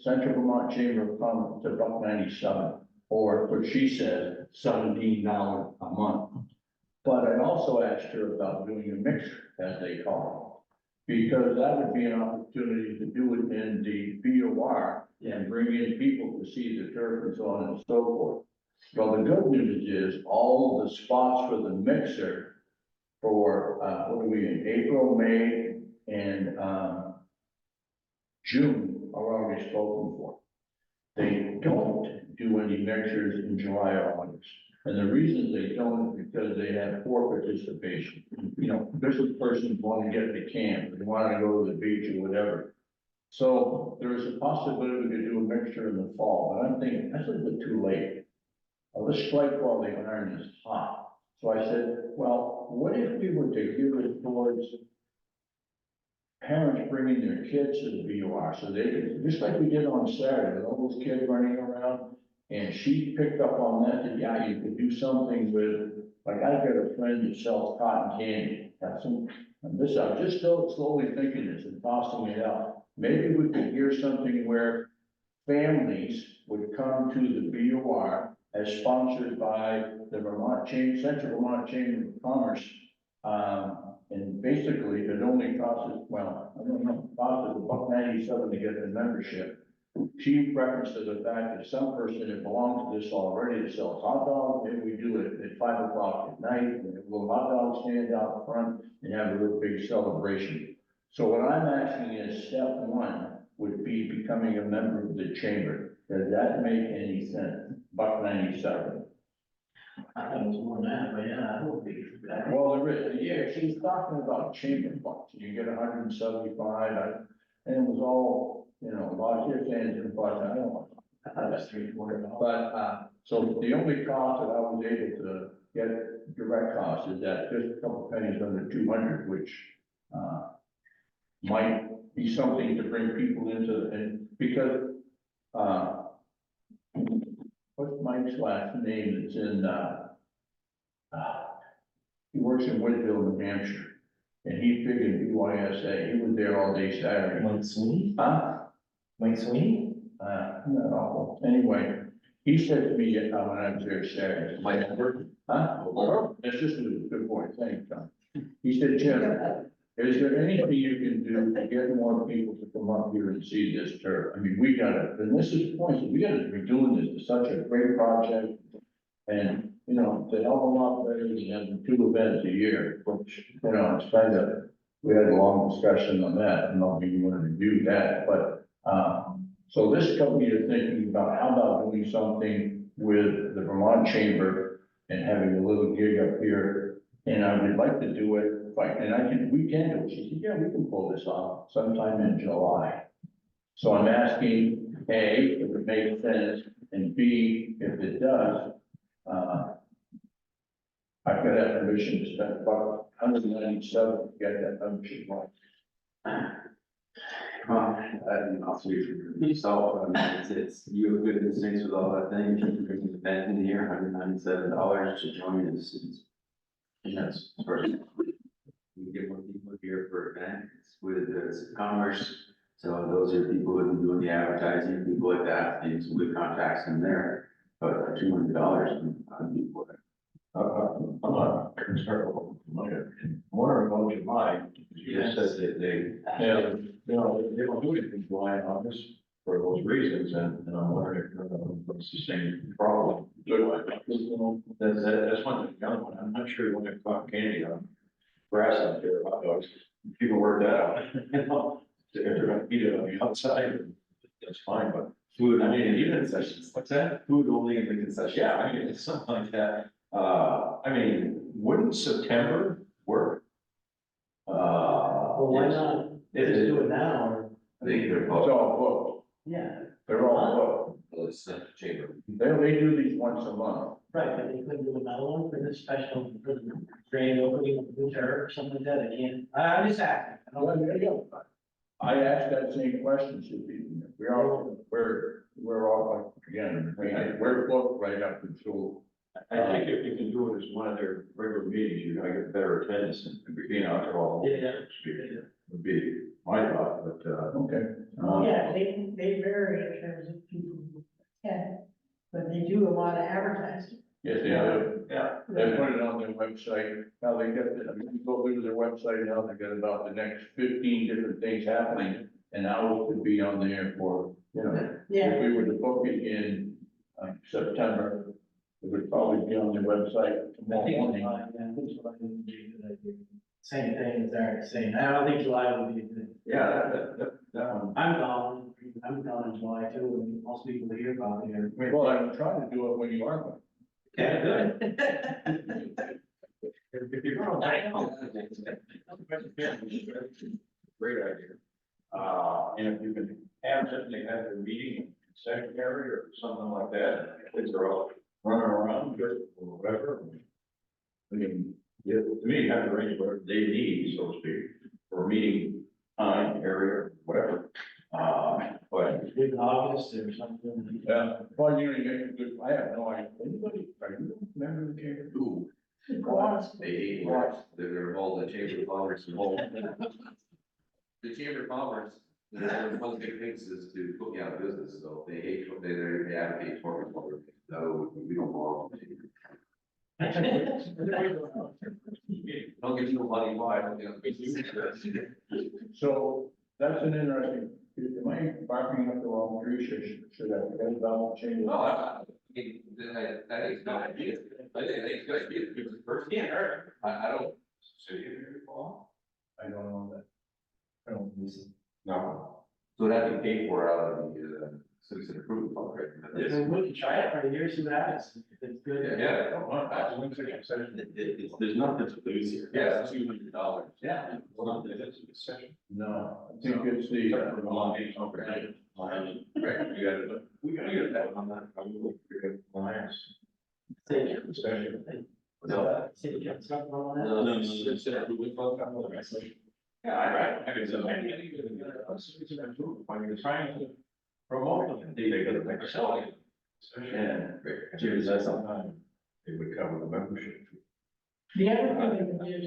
E: Central Vermont Chamber of Commerce, it's $1.97, or what she said, $17 a month. But I also asked her about doing a mixer, as they call it, because that would be an opportunity to do it in the BOR and bring in people to see the turf and so on and so forth. Well, the good news is all of the spots for the mixer for, what are we in, April, May, and June are already spoken for. They don't do any mixers in July or August. And the reason they don't is because they have poor participation. You know, business persons want to get the camp, they want to go to the beach or whatever. So there is a possibility we could do a mixture in the fall, but I'm thinking that's a little bit too late. Let's strike while the iron is hot. So I said, well, what if we were to gear it towards parents bringing their kids to the BOR, so they could, just like we did on Saturday, with all those kids running around, and she picked up on that, that, yeah, you could do something with, like, I've got a friend that sells cotton candy, got some, and this, I'm just still slowly thinking this and tossing it out. Maybe we could hear something where families would come to the BOR as sponsored by the Central Vermont Chamber of Commerce. And basically, it only costs us, well, I don't know, costs us $1.97 to get the membership. she referenced to the fact that some person that belongs to this already that sells hot dogs, maybe we do it at 5 o'clock at night, and a little hot dog stand out front and have a real big celebration. So what I'm asking is, step one would be becoming a member of the chamber. Does that make any sense? $1.97.
A: I thought it was more than that, but yeah, I would be.
E: Well, there is, yeah, she's talking about chamber funds, you get 175, and it was all, you know, a lot of your fans and but I don't want.
A: I thought it was $300.
E: But, so the only cost that I was able to get direct cost is that just a couple pennies under 200, which, might be something to bring people into, and because, what's Mike's last name that's in, he works in Woodville, New Hampshire, and he figured BYSA, he was there all day Saturday.
A: Mike Sweeney?
E: Huh?
A: Mike Sweeney?
E: Not awful, anyway, he said to me, when I was there Saturday.
D: My number?
E: Huh? That's just a good point, thanks, John. He said, Jim, is there anything you can do to get more people to come up here and see this turf? I mean, we gotta, and this is the point, we gotta be doing this, it's such a great project. And, you know, to help a lot better than having 2 events a year, which, you know, it's kind of, we had a long discussion on that, I'm not even gonna review that, but, so this company is thinking about how about doing something with the Vermont Chamber and having a little gig up here, and I would like to do it, we can do it. She said, yeah, we can pull this off sometime in July. So I'm asking, A, if it makes sense, and B, if it does, I've got that permission to spend about 197 to get that membership right.
D: I'll speak for yourself, I mean, it's, you have good instincts with all that thing, you can bring the event in here, $197 to join is, and that's first. We get more people here for events with commerce, so those are people who are doing the advertising, people like that, and some good contacts in there. But for $200, I'd be for it.
E: I'm not concerned about money. I'm wondering about July.
D: You just said that they,
E: Yeah, you know, they don't do anything July and August for those reasons, and I'm wondering if it's the same problem. That's one thing, the other one, I'm not sure when they caught candy on grass out there, hot dogs, people work that out, you know, if they're gonna eat it on the outside, that's fine, but.
D: food,
E: I mean,
D: even concessions,
E: What's that?
D: food only in the concession.
E: Yeah, I mean, it's something like that, I mean, wouldn't September work?
A: Well, why not, just do it now, or,
D: They're
E: It's
D: both,
E: all
A: yeah,
E: booked, they're all
D: it's the chamber.
E: booked, they do these once a month.
A: right, but they couldn't do another one for this special, for the grand opening of the turf or something like that, they can't, I'm just asking. I don't-
E: Well, there you go. I asked that same question to people, we're all, again, we're booked right up until.
H: I think if you can do it as one of their regular meetings, you're gonna get better attendance and being out there all.
A: Yeah.
H: Would be my thought, but,
E: Okay.
G: Yeah, they vary in terms of people who attend, but they do a lot of advertising.
E: Yes, they do.
H: yeah.
E: They put it on their website, now they get, you go through their website now, they got about the next 15 different things happening. And ours could be on there for, you know,
G: Yeah,
E: if we were to book it in September, it would probably be on their website
A: I
E: tomorrow
A: think
E: morning.
A: July, yeah, I think July would be a good idea. Same thing as Eric saying, I don't think July would be a good.
H: Yeah, that one.
A: I'm gone in July too, and most people here probably are.
E: Well, I'm trying to do it when you are going.
A: Okay, good.
H: If you're gonna. Great idea. And if you can have something, have a meeting, secretary or something like that, kids are all running around or whatever. I mean, yeah, to me, have to arrange whatever they need, so to speak, for a meeting time, area, whatever. But
A: In August or something.
E: Yeah, well, you know, I have no idea, anybody, are you a member of the chamber?
D: Ooh,
G: Lots.
D: they hate works, they're involved in the chamber of commerce and whole. The chamber of commerce, one of the big things is to put me out of business, so they hate, they advocate for me, no, we don't belong. in the chamber. Don't get you no money, why?
E: So, that's an interesting am I barking up the wrong tree? Should I get down change?
D: No, I think it's a good idea. I think it's a good idea. It's the first.
A: Yeah.
D: I don't. So you recall?
E: I don't know that.
C: I don't think so.
D: No. So that'd be paid for out of the citizen improvement fund, right?
A: So we can try it right here, see what happens. If it's good.
D: Yeah.
F: There's nothing to lose here.
D: Yeah, $200.
F: Yeah. Well, that's a session.
E: No, I think it's the,
F: Okay. Right, you gotta, we gotta get that on that. Lines.
A: Say,
D: No.
A: say, you got something on that?
F: No, it's a improvement fund. Yeah, I can say, when you're trying to promote them, they go to the facility. And, geez, that's sometimes, they would cover the membership.
G: The other thing they would do is,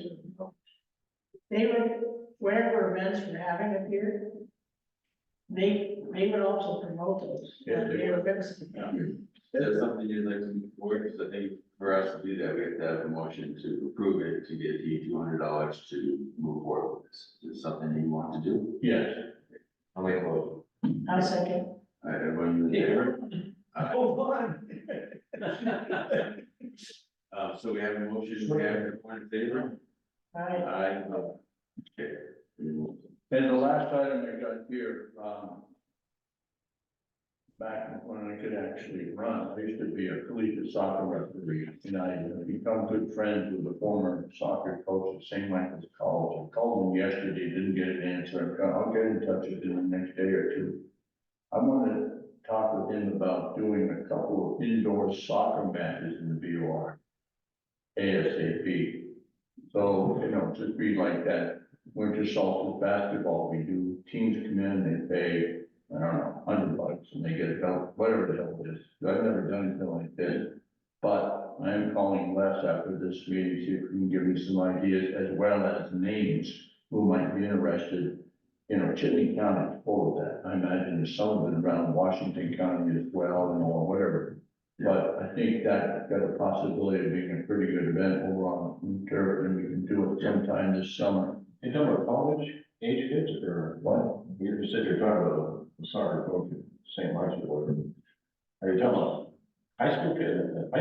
G: they would, whatever events we're having up here, they would also promote those.
E: Yeah, they
G: Their
E: would.
G: events.
D: That's something you'd like to move forward, because I think for us to do that, we have to have a motion to approve it, to get the $200 to move forward with this. Is it something you want to do?
E: yes.
D: I'll make a motion.
G: I'll second.
D: All right, everyone in favor?
A: Hold on.
D: So we have a motion, we have everyone in favor?
G: All right.
D: Aye. Okay.
E: And the last item I got here, back when I could actually run, I used to be a collegiate soccer referee, and I become good friends with the former soccer coach at St. Michael's College. I called him yesterday, didn't get an answer. I'll get in touch with him the next day or two. I want to talk with him about doing a couple of indoor soccer matches in the BOR ASAP. So, just be like that winter solstice basketball, we do, teams come in, they pay, I don't know, $100, and they get a belt, whatever the hell it is. I've never done anything like this. But I am calling Les after this meeting, see if he can give me some ideas as well as names who might be interested. Chittenden County is full of that. I imagine there's some of it around Washington County as well, or whatever. But I think that got a possibility of being a pretty good event over on Turf, and we can do it sometime this summer.
H: You talking about college age kids or
E: What?
H: you said you're talking about the soccer coach at St. Mark's or whatever. Are you talking about high school kids?
E: I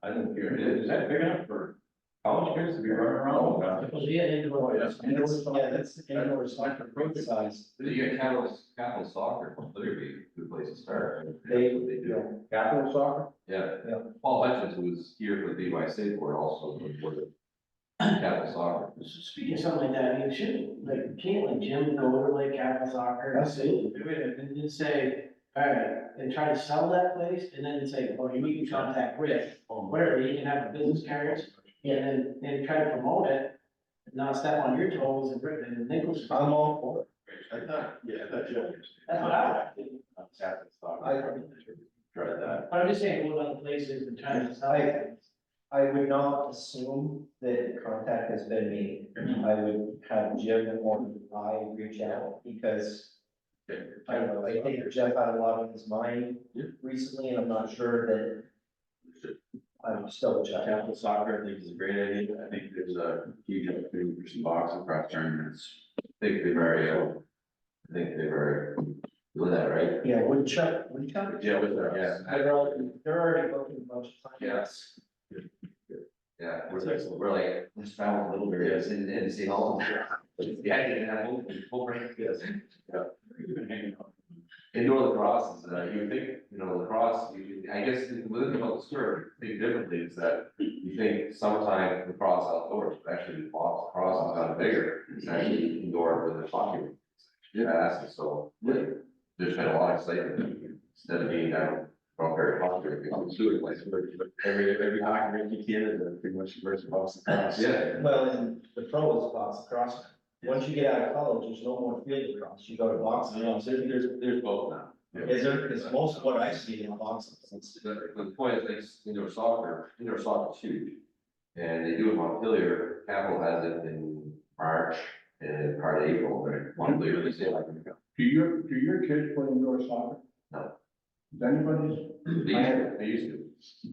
E: don't care.
H: Is that big enough for college kids to be running around?
A: Yeah, indoor.
E: Oh, yes.
C: Yeah, that's indoor soccer, great size.
D: You got Capital Soccer, literally a good place to start.
C: They,
D: That's what they do.
E: Capital soccer?
D: Yeah.
C: Yeah.
D: Paul Hutchins, who was here for the BYC board, also was the Capital Soccer.
A: Speaking of something like that, I mean, can't Jim go to like Capital Soccer?
C: Absolutely.
A: Do it and then say, all right, and try to sell that place, and then say, oh, you need to contact Rick, or whatever, you can have a business cards, and try to promote it, not step on your toes and Rick and Nicholas.
C: I'm all for it.
H: I thought you.
A: That's what I would do.
C: I-
D: Try that.
A: But I'm just saying, go to other places and try to sell it.
C: I would not assume that contact has been made. I would have Jim or I reach out because I don't know, I think Jeff had a lot on his mind recently, and I'm not sure that I'm still checking.
D: Capital Soccer, I think is a great idea. I think there's a huge opportunity for some boxing cross tournaments. I think they're very, doing that, right?
C: Yeah, Woodchuck.
D: Yeah, with that, yeah.
C: They're already booking a bunch of time.
D: Yes. Yeah, we're like, let's travel a little bit and see all of them. Yeah, you can have full break, yes. Indoor lacrosse is, you would think, lacrosse, I guess, within the story, think differently is that you think summertime lacrosse outdoors, but actually lacrosse is not bigger, it's actually indoor with the hockey. Yeah, so, there's been a lot of excitement instead of being down. Well, very popular, I'm doing like every hockey rink you can, is pretty much versus Boston Cross. Yeah.
C: Well, and the pro is box lacrosse. Once you get out of college, there's no more field lacrosse. You go to box.
D: There's both now.
C: Is there, because most of what I see in boxing.
D: The point is, indoor soccer is huge. And they do it in Montpelier, Capital has it in March and part of April, but Montpelier, they say like.
E: Do your kids play indoor soccer?
D: No.
E: Does anybody's?
D: They used to.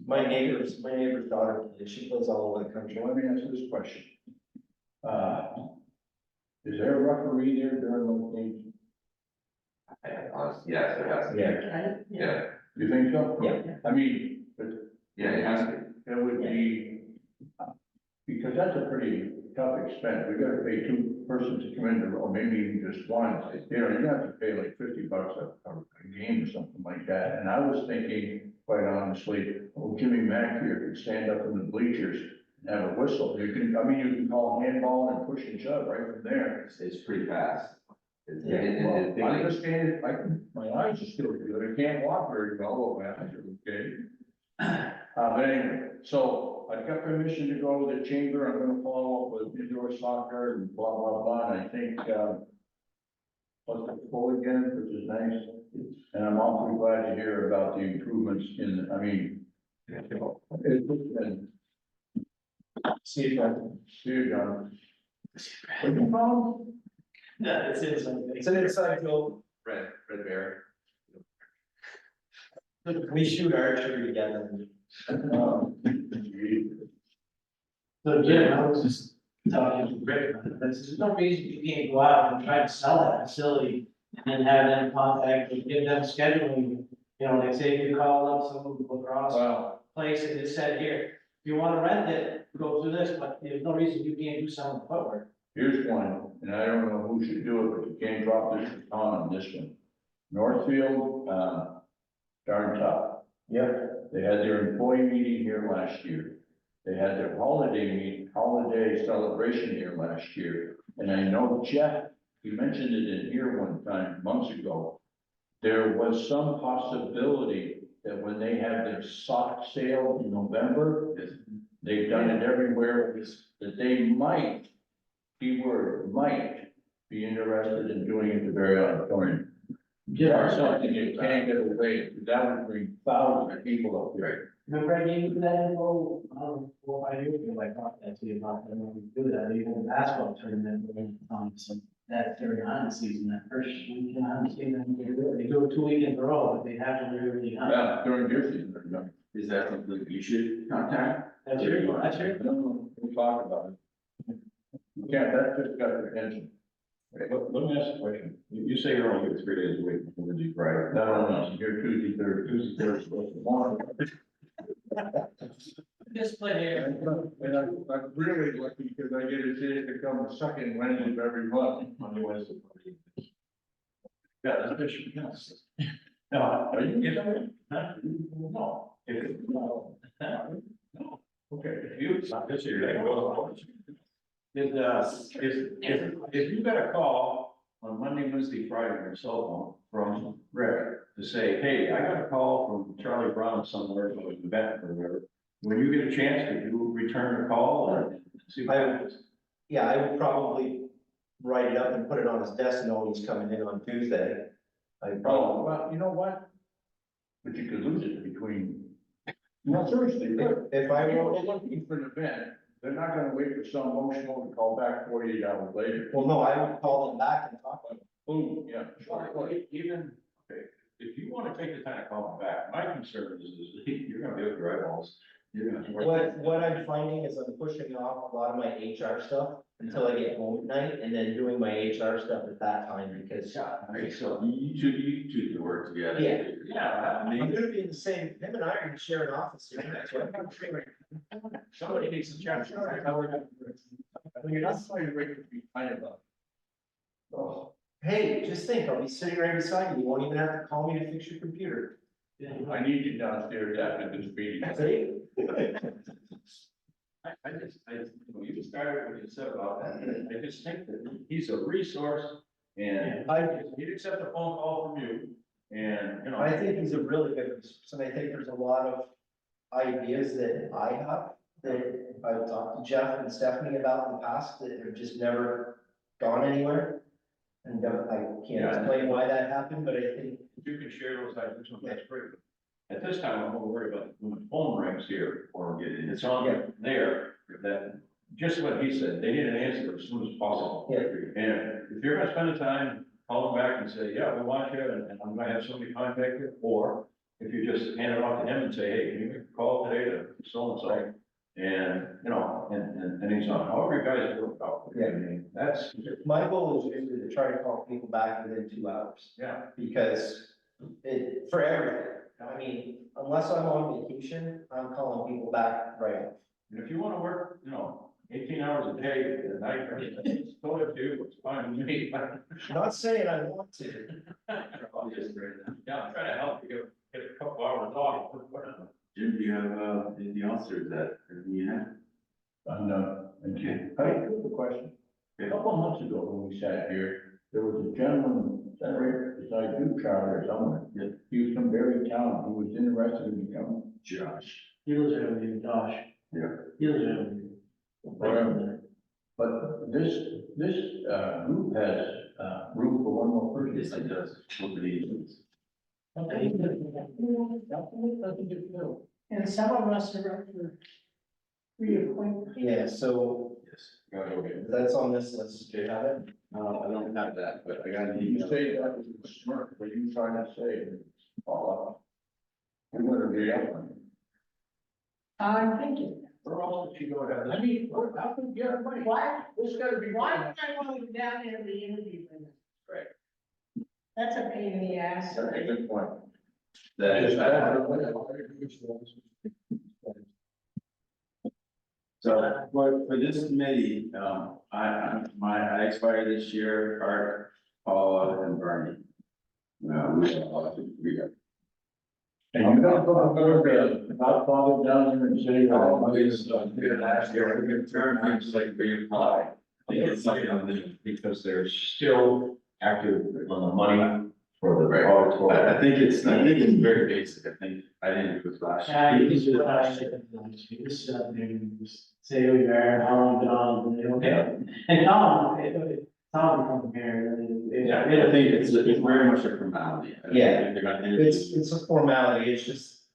C: My neighbor's daughter, she plays all over the country.
E: Let me answer this question. Is there a referee there during those games?
D: Honestly, yes, it has to be.
C: Yeah.
G: Right?
D: Yeah,
E: You think so?
C: Yeah.
E: I mean, but
D: yeah, it has to be.
E: it would be, because that's a pretty tough expense. We gotta pay two persons to come in, or maybe even just one. You know, you have to pay like $50 a game or something like that. And I was thinking, quite honestly, oh, Jimmy Mack here could stand up in the bleachers and have a whistle. You can, I mean, you can call handball and push and shove right from there.
D: It's pretty fast.
C: Yeah,
E: I understand, my eyes are still good, I can't walk very well, but my eyes are okay. But anyway, so I got permission to go to the chamber, I'm gonna follow up with indoor soccer and blah, blah, blah, and I think, what's the goal again, which is nice. And I'm awfully glad to hear about the improvements in, I mean, it's been.
C: See you, John.
E: See you, John. What you found?
A: Yeah, it's
C: an inside joke.
D: Red bear.
C: We shoot archery together.
A: So Jim, I was just talking to Rick, there's no reason you can't go out and try to sell that facility and then have them contact, and give them scheduling. You know, like say you call up some lacrosse
E: Well,
A: place and it said, here, if you wanna rent it, go through this, but there's no reason you can't do some footwork.
E: here's one, and I don't know who should do it, but you can't drop this on this one. Northfield, darn tough.
C: Yep.
E: They had their employee meeting here last year. They had their holiday celebration here last year. And I know Jeff, he mentioned it in here one time, months ago. There was some possibility that when they have their sock sale in November, they've done it everywhere, that they might, keyword, might be interested in doing it the very auditorium. That's something you can't get away, that would bring thousands of people up here.
A: Remember I gave you that info, 4 or 5 years ago, I talked that to you about, that when we do that, even basketball tournament, so that during hunting season, that first weekend hunting season, they do it 2 weekends in a row, but they have to really hunt.
E: Yeah, during deer season, they're done.
D: Is that something that you should contact?
A: That's your, that's your.
E: We'll talk about it. Yeah, that just got your attention.
H: Let me ask a question. You say you're only here 3 days a week, Monday, Friday.
E: No, you're Tuesday, Thursday, tomorrow.
A: Just play here.
E: And I'm really lucky because I get a chance to come the second Wednesday of every month.
H: Monday, Wednesday, Friday.
E: Yeah, that's what she does.
H: No,
E: Are you
H: if,
E: getting it?
H: no, if, no,
E: Okay.
H: if you, this year, they go. If you got a call on Monday, Wednesday, Friday on your cell phone from Rick to say, hey, I got a call from Charlie Brown somewhere, from an event or whatever. When you get a chance, could you return the call and see what happens?
C: Yeah, I would probably write it up and put it on his desk, knowing he's coming in on Tuesday. I
E: Oh,
C: probably,
E: well, you know what? But you could lose it between, no, seriously, look,
C: if I
E: people
C: wrote,
E: are looking for an event, they're not gonna wait for some emotional to call back 48 hours later.
C: well, no, I would call them back and talk to them.
E: Boom, yeah.
H: Well, even, okay, if you wanna take the time to call them back, my concern is you're gonna be able to write alls. You're gonna.
C: What I'm finding is I'm pushing off a lot of my HR stuff until I get home at night, and then doing my HR stuff at that time, because.
D: Okay, so you two can work together.
C: Yeah.
H: Yeah, I
C: I'm
H: mean,
C: gonna be in the same, him and I are gonna share an office here, that's what I'm sure.
H: somebody needs to check.
E: You're not trying to break it to be kind of a.
C: Oh, hey, just think, I'll be sitting right beside you, you won't even have to call me to fix your computer.
E: I need you downstairs after this meeting.
C: See?
H: You started what you said about that, I just think that he's a resource, and he'd accept a phone call from you, and, you know.
C: I think he's a really good resource, and I think there's a lot of ideas that I have that I've talked to Jeff and Stephanie about in the past that have just never gone anywhere. And I can't explain why that happened, but I think,
H: If you can share those ideas, that's great. At this time, I'm gonna worry about when the phone rings here, or it's on there, that, just what he said, they need an answer as soon as possible.
C: Yeah.
H: And if you're gonna spend the time, call them back and say, yeah, we want you, and I'm gonna have somebody contact you, or if you just hand it off to him and say, hey, can you make a call today to so-and-so? And, you know, and he's on, however you guys work out, I mean, that's,
C: My goal is usually to try to call people back within 2 hours,
H: yeah.
C: because for everything. I mean, unless I'm on vacation, I'm calling people back right off.
H: And if you wanna work, you know, 18 hours a day, at night, it's totally up to you, it's fine with me.
C: Not saying I want to.
H: Yeah, I'm trying to help you get a couple hours off.
B: Jim, do you have, anything else, or is that, everything you have?
E: I'm done. Thank you. I have a question. A couple of months ago, when we sat here, there was a gentleman, right beside you, Charlie, or somewhere.
B: Yeah.
E: He was from Barry Town, he was interested in becoming.
B: Josh.
A: He lives there with you, Josh.
B: Yeah.
A: He lives there with you.
E: Whatever. But this group has, room for one more person.
B: Yes, it does. Nobody needs.
G: Okay. And some of us are up for reappointment.
C: Yeah, so
B: Yes.
C: that's on this list. Do you have it?
B: I don't have that, but I got an
E: You
B: email.
E: say that was a smirk, what are you trying to say? Oh, I'm gonna be up.
G: I'm thinking,
H: Where else did she go to have
E: I mean, how can you get away?
G: why,
E: This gotta be.
G: why would I want to go down there to the interview for this?
B: Right.
G: That's a pain in the ass.
H: That's a good point.
B: That is, so for this committee, I expired this year, Art, Paula, and Bernie. We got.
E: And you don't go to the Godfather down there and say, oh,
H: Last year, we're gonna turn, I'm just like, reapply. I think it's something on the, because they're still active on the money for the
B: Right.
H: auditorium.
B: I think it's very basic, I think, I didn't do it last year.
A: Yeah, you can do it last year. You just sit up there and just say who you are, how long you've been on, and they don't care. And Tom becomes mayor, and they.
B: Yeah, I think it's very much a formality. I
C: Yeah.
B: think they're gonna interview.
C: It's a formality. It's just,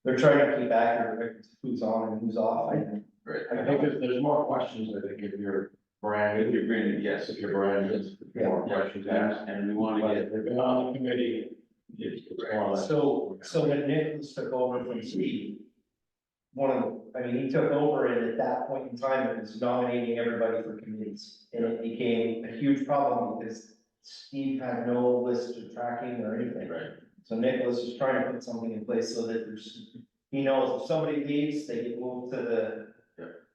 C: they're trying to keep accurate with who's on and who's off.
B: Right.
H: I think if there's more questions, I think if you're brand,
B: If you're bringing, yes,
H: if you're brand, there's more questions asked.
B: and we wanna
H: But
B: get.
H: if they've been on the committee, it's more or less.
C: So when Nicholas took over from Steve, I mean, he took over and at that point in time, it was nominating everybody for committees. And it became a huge problem because Steve had no list of tracking or anything.
B: Right.
C: So Nicholas is trying to put something in place so that he knows if somebody leaves, they get moved to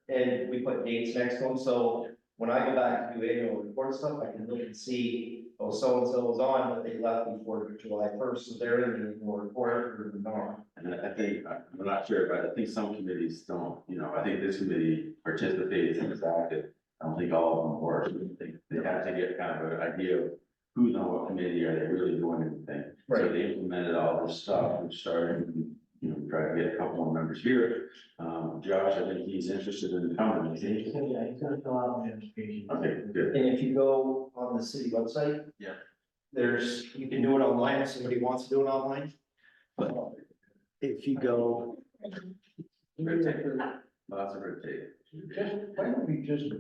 C: and we put dates next to them, so when I go back to do annual report stuff, I can look and see, oh, so-and-so was on, but they left before July 1st, so they're in the annual report or not.
B: And I think, I'm not sure, but I think some committees don't, I think this committee participates and is active. I don't think all of them work. They have to get kind of an idea of who's on what committee, are they really doing anything? So
C: Right.
B: they implemented all this stuff, which started, try to get a couple more members here. Josh, I think he's interested in coming, is he?
A: He's gonna fill out the application.
B: Okay, good.
C: And if you go on the city website.
B: Yeah.
C: You can do it online if somebody wants to do it online. But if you go.
B: Red tape. Lots of red tape.
E: Just, why don't we just?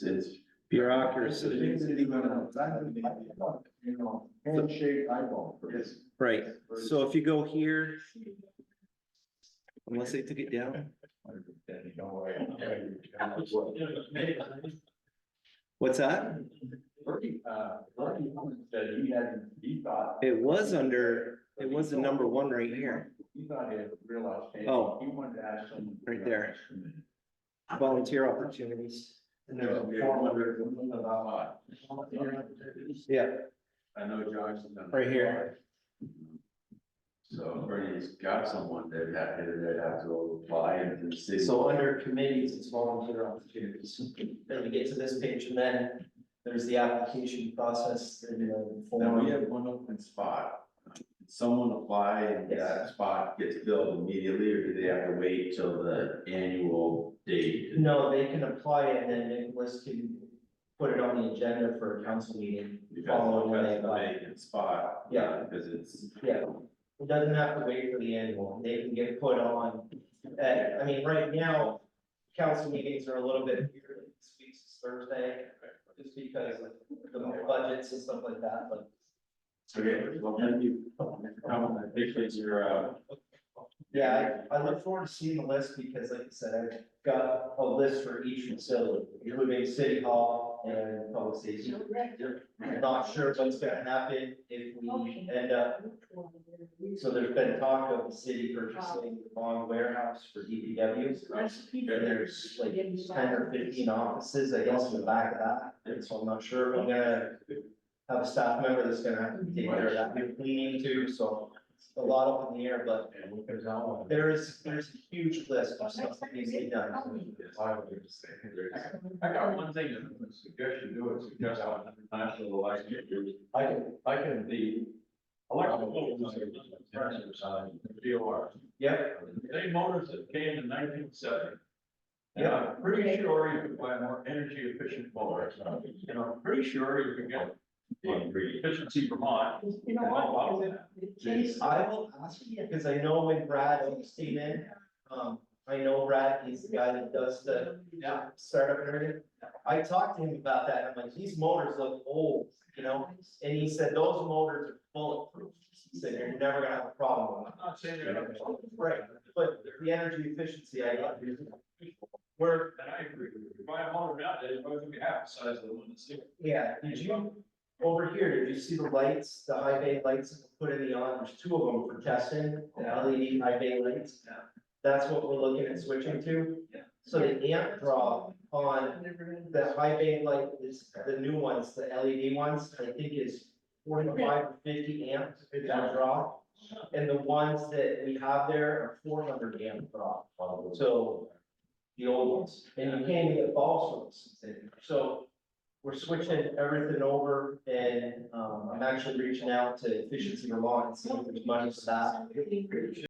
B: It's
C: Bureaucracy.
E: You know, handshake eyeball.
C: Right, so if you go here. Unless they took it down. What's that?
E: Bernie said he thought.
C: It was the number one right here,
E: He thought he had realized.
C: Oh.
E: He wanted to ask someone.
C: Right there. volunteer opportunities. And there's a form under. Yeah,
B: I know Josh has done.
C: right here.
B: So Bernie's got someone that they'd have to apply and see.
C: So under committees, it's volunteer opportunities. Then we get to this page and then there's the application process and the
B: Now, we
C: form.
B: have one open spot. Someone apply and that spot gets filled immediately, or do they have to wait till the annual date?
C: No, they can apply and then Nicholas can put it on the agenda for a council meeting. Following when they
B: Because that's the
C: apply.
B: vacant spot.
C: Yeah.
B: Because it's.
C: Yeah, it doesn't have to wait for the annual, they can get put on, I mean, right now, council meetings are a little bit weird, like this week's is Thursday. Just because of the budgets and stuff like that, but.
B: Okay, well, thank you. I appreciate your,
C: Yeah, I look forward to seeing the list because like I said, I've got a list for each facility, including city hall and public safety. I'm not sure what's gonna happen if we end up, so there's been talk of the city purchasing the bond warehouse for DPWs. And there's like 10 or 15 offices, I guess, in the back of that, and so I'm not sure if I'm gonna have a staff member that's gonna have to take care of that, and cleaning too, so it's a lot up in the air, but there's a huge list of stuff that needs to be done.
H: I got one thing that I would suggest you do, is suggest how international license is. I can, the electrical compressor side, the DOR.
C: Yep,
H: They motors that came in 1970. And I'm pretty sure you could buy more energy efficient motors, and I'm pretty sure you could get the efficiency Vermont.
G: You know what? It tastes-
C: I will ask you, because I know when Brad Oaks came in, I know Brad, he's the guy that does the startup and everything. I talked to him about that, I'm like, these motors look old, you know, and he said, those motors are bulletproof. He said, you're never gonna have a problem with them.
H: I'm not saying they're not.
C: Right, but the energy efficiency, I got, where,
H: And I agree, if you buy a motor nowadays, it's probably gonna be half the size of the one that's here.
C: yeah, did you, over here, did you see the lights, the high bay lights that were put in the on, there's two of them for testing, the LED high bay lights? That's what we're looking at switching to. So the amp draw on the high bay light is the new ones, the LED ones, I think is 45 or 50 amps amp draw. And the ones that we have there are 400 amp draw, so the old ones, and you can't even get ball sources in. So we're switching everything over and, I'm actually reaching out to Efficiency Vermont and seeing if there's money for that.